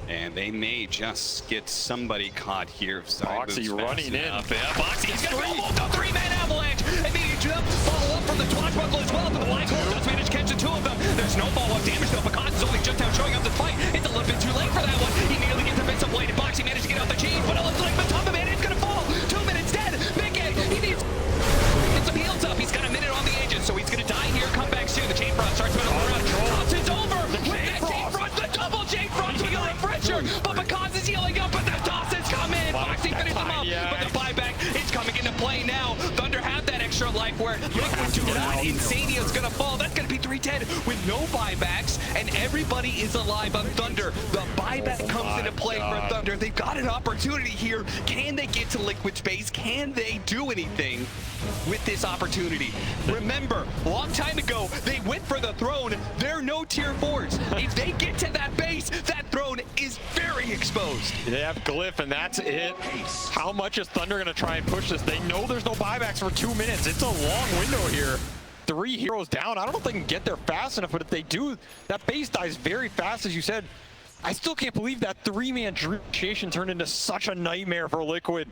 And they may just get somebody caught here. Boxy running in. Yeah, Boxy is going to roll the three-man avalanche. And maybe jump, follow up from the Swashbuckle as well. But the black hole does manage to catch the two of them. There's no follow-up damage though, because it's only just now showing up the fight. It's a little bit too late for that one. He nearly gets a bit of blade. Boxy managed to get out the cheese, but it looks like Matamba Man is going to fall. 2 minutes dead. Big egg. He needs get some heals up. He's got a minute on the Aegis, so he's going to die here. Come back soon. The Chain Frost starts moving around. Thompson's over. With that Chain Frost, the double Chain Frost with a refresher. But because is healing up, but the toss has come in. Boxy finished him up, but the buyback is coming into play now. Thunder have that extra life where Liquid do not. Insania's gonna fall. That's gonna be 310 with no buybacks, and everybody is alive on Thunder. The buyback comes into play for Thunder. They've got an opportunity here. Can they get to Liquid space? Can they do anything with this opportunity? Remember, a long time ago, they went for the throne. They're no tier 4s. If they get to that base, that throne is very exposed. They have Glyph, and that's it. How much is Thunder going to try and push this? They know there's no buybacks for 2 minutes. It's a long window here. 3 heroes down. I don't know if they can get there fast enough, but if they do, that base dies very fast, as you said. I still can't believe that three-man initiation turned into such a nightmare for Liquid.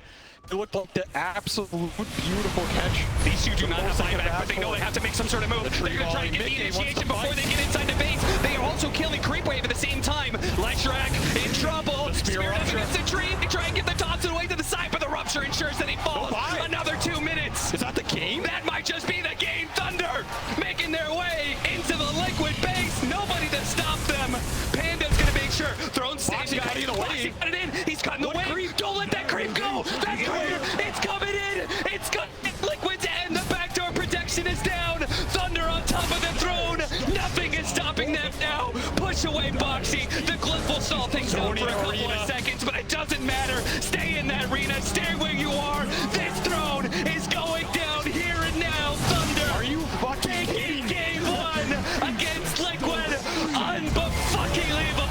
It looked like the absolute beautiful catch. These two do not have buyback, but they know they have to make some sort of move. They're going to try to get the initiation before they get inside the base. They are also killing Creep Wave at the same time. Lexrak in trouble. Spirit up against the tree. They try and get the Thompson away to the side, but the rupture ensures that he falls. Another 2 minutes. Is that the game? That might just be the game. Thunder making their way into the Liquid base. Nobody to stop them. Panda's going to make sure. Throne safe, guys. cutting it away. Got it in. He's cutting the way. Don't let that creep go. That creep, it's coming in. It's coming. Liquid's end. The backdoor protection is down. Thunder on top of the throne. Nothing is stopping them now. Push away Boxy. The Glyph will stall things out for a couple of seconds, but it doesn't matter. Stay in that arena. Stay where you are. This throne is going down here and now. Thunder. Are you fucking kidding me? Game 1 against Liquid. Unfucking-level.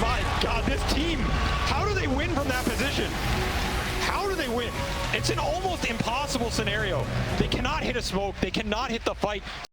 My God, this team, how do they win from that position? How do they win? It's an almost impossible scenario. They cannot hit a smoke. They cannot hit the fight.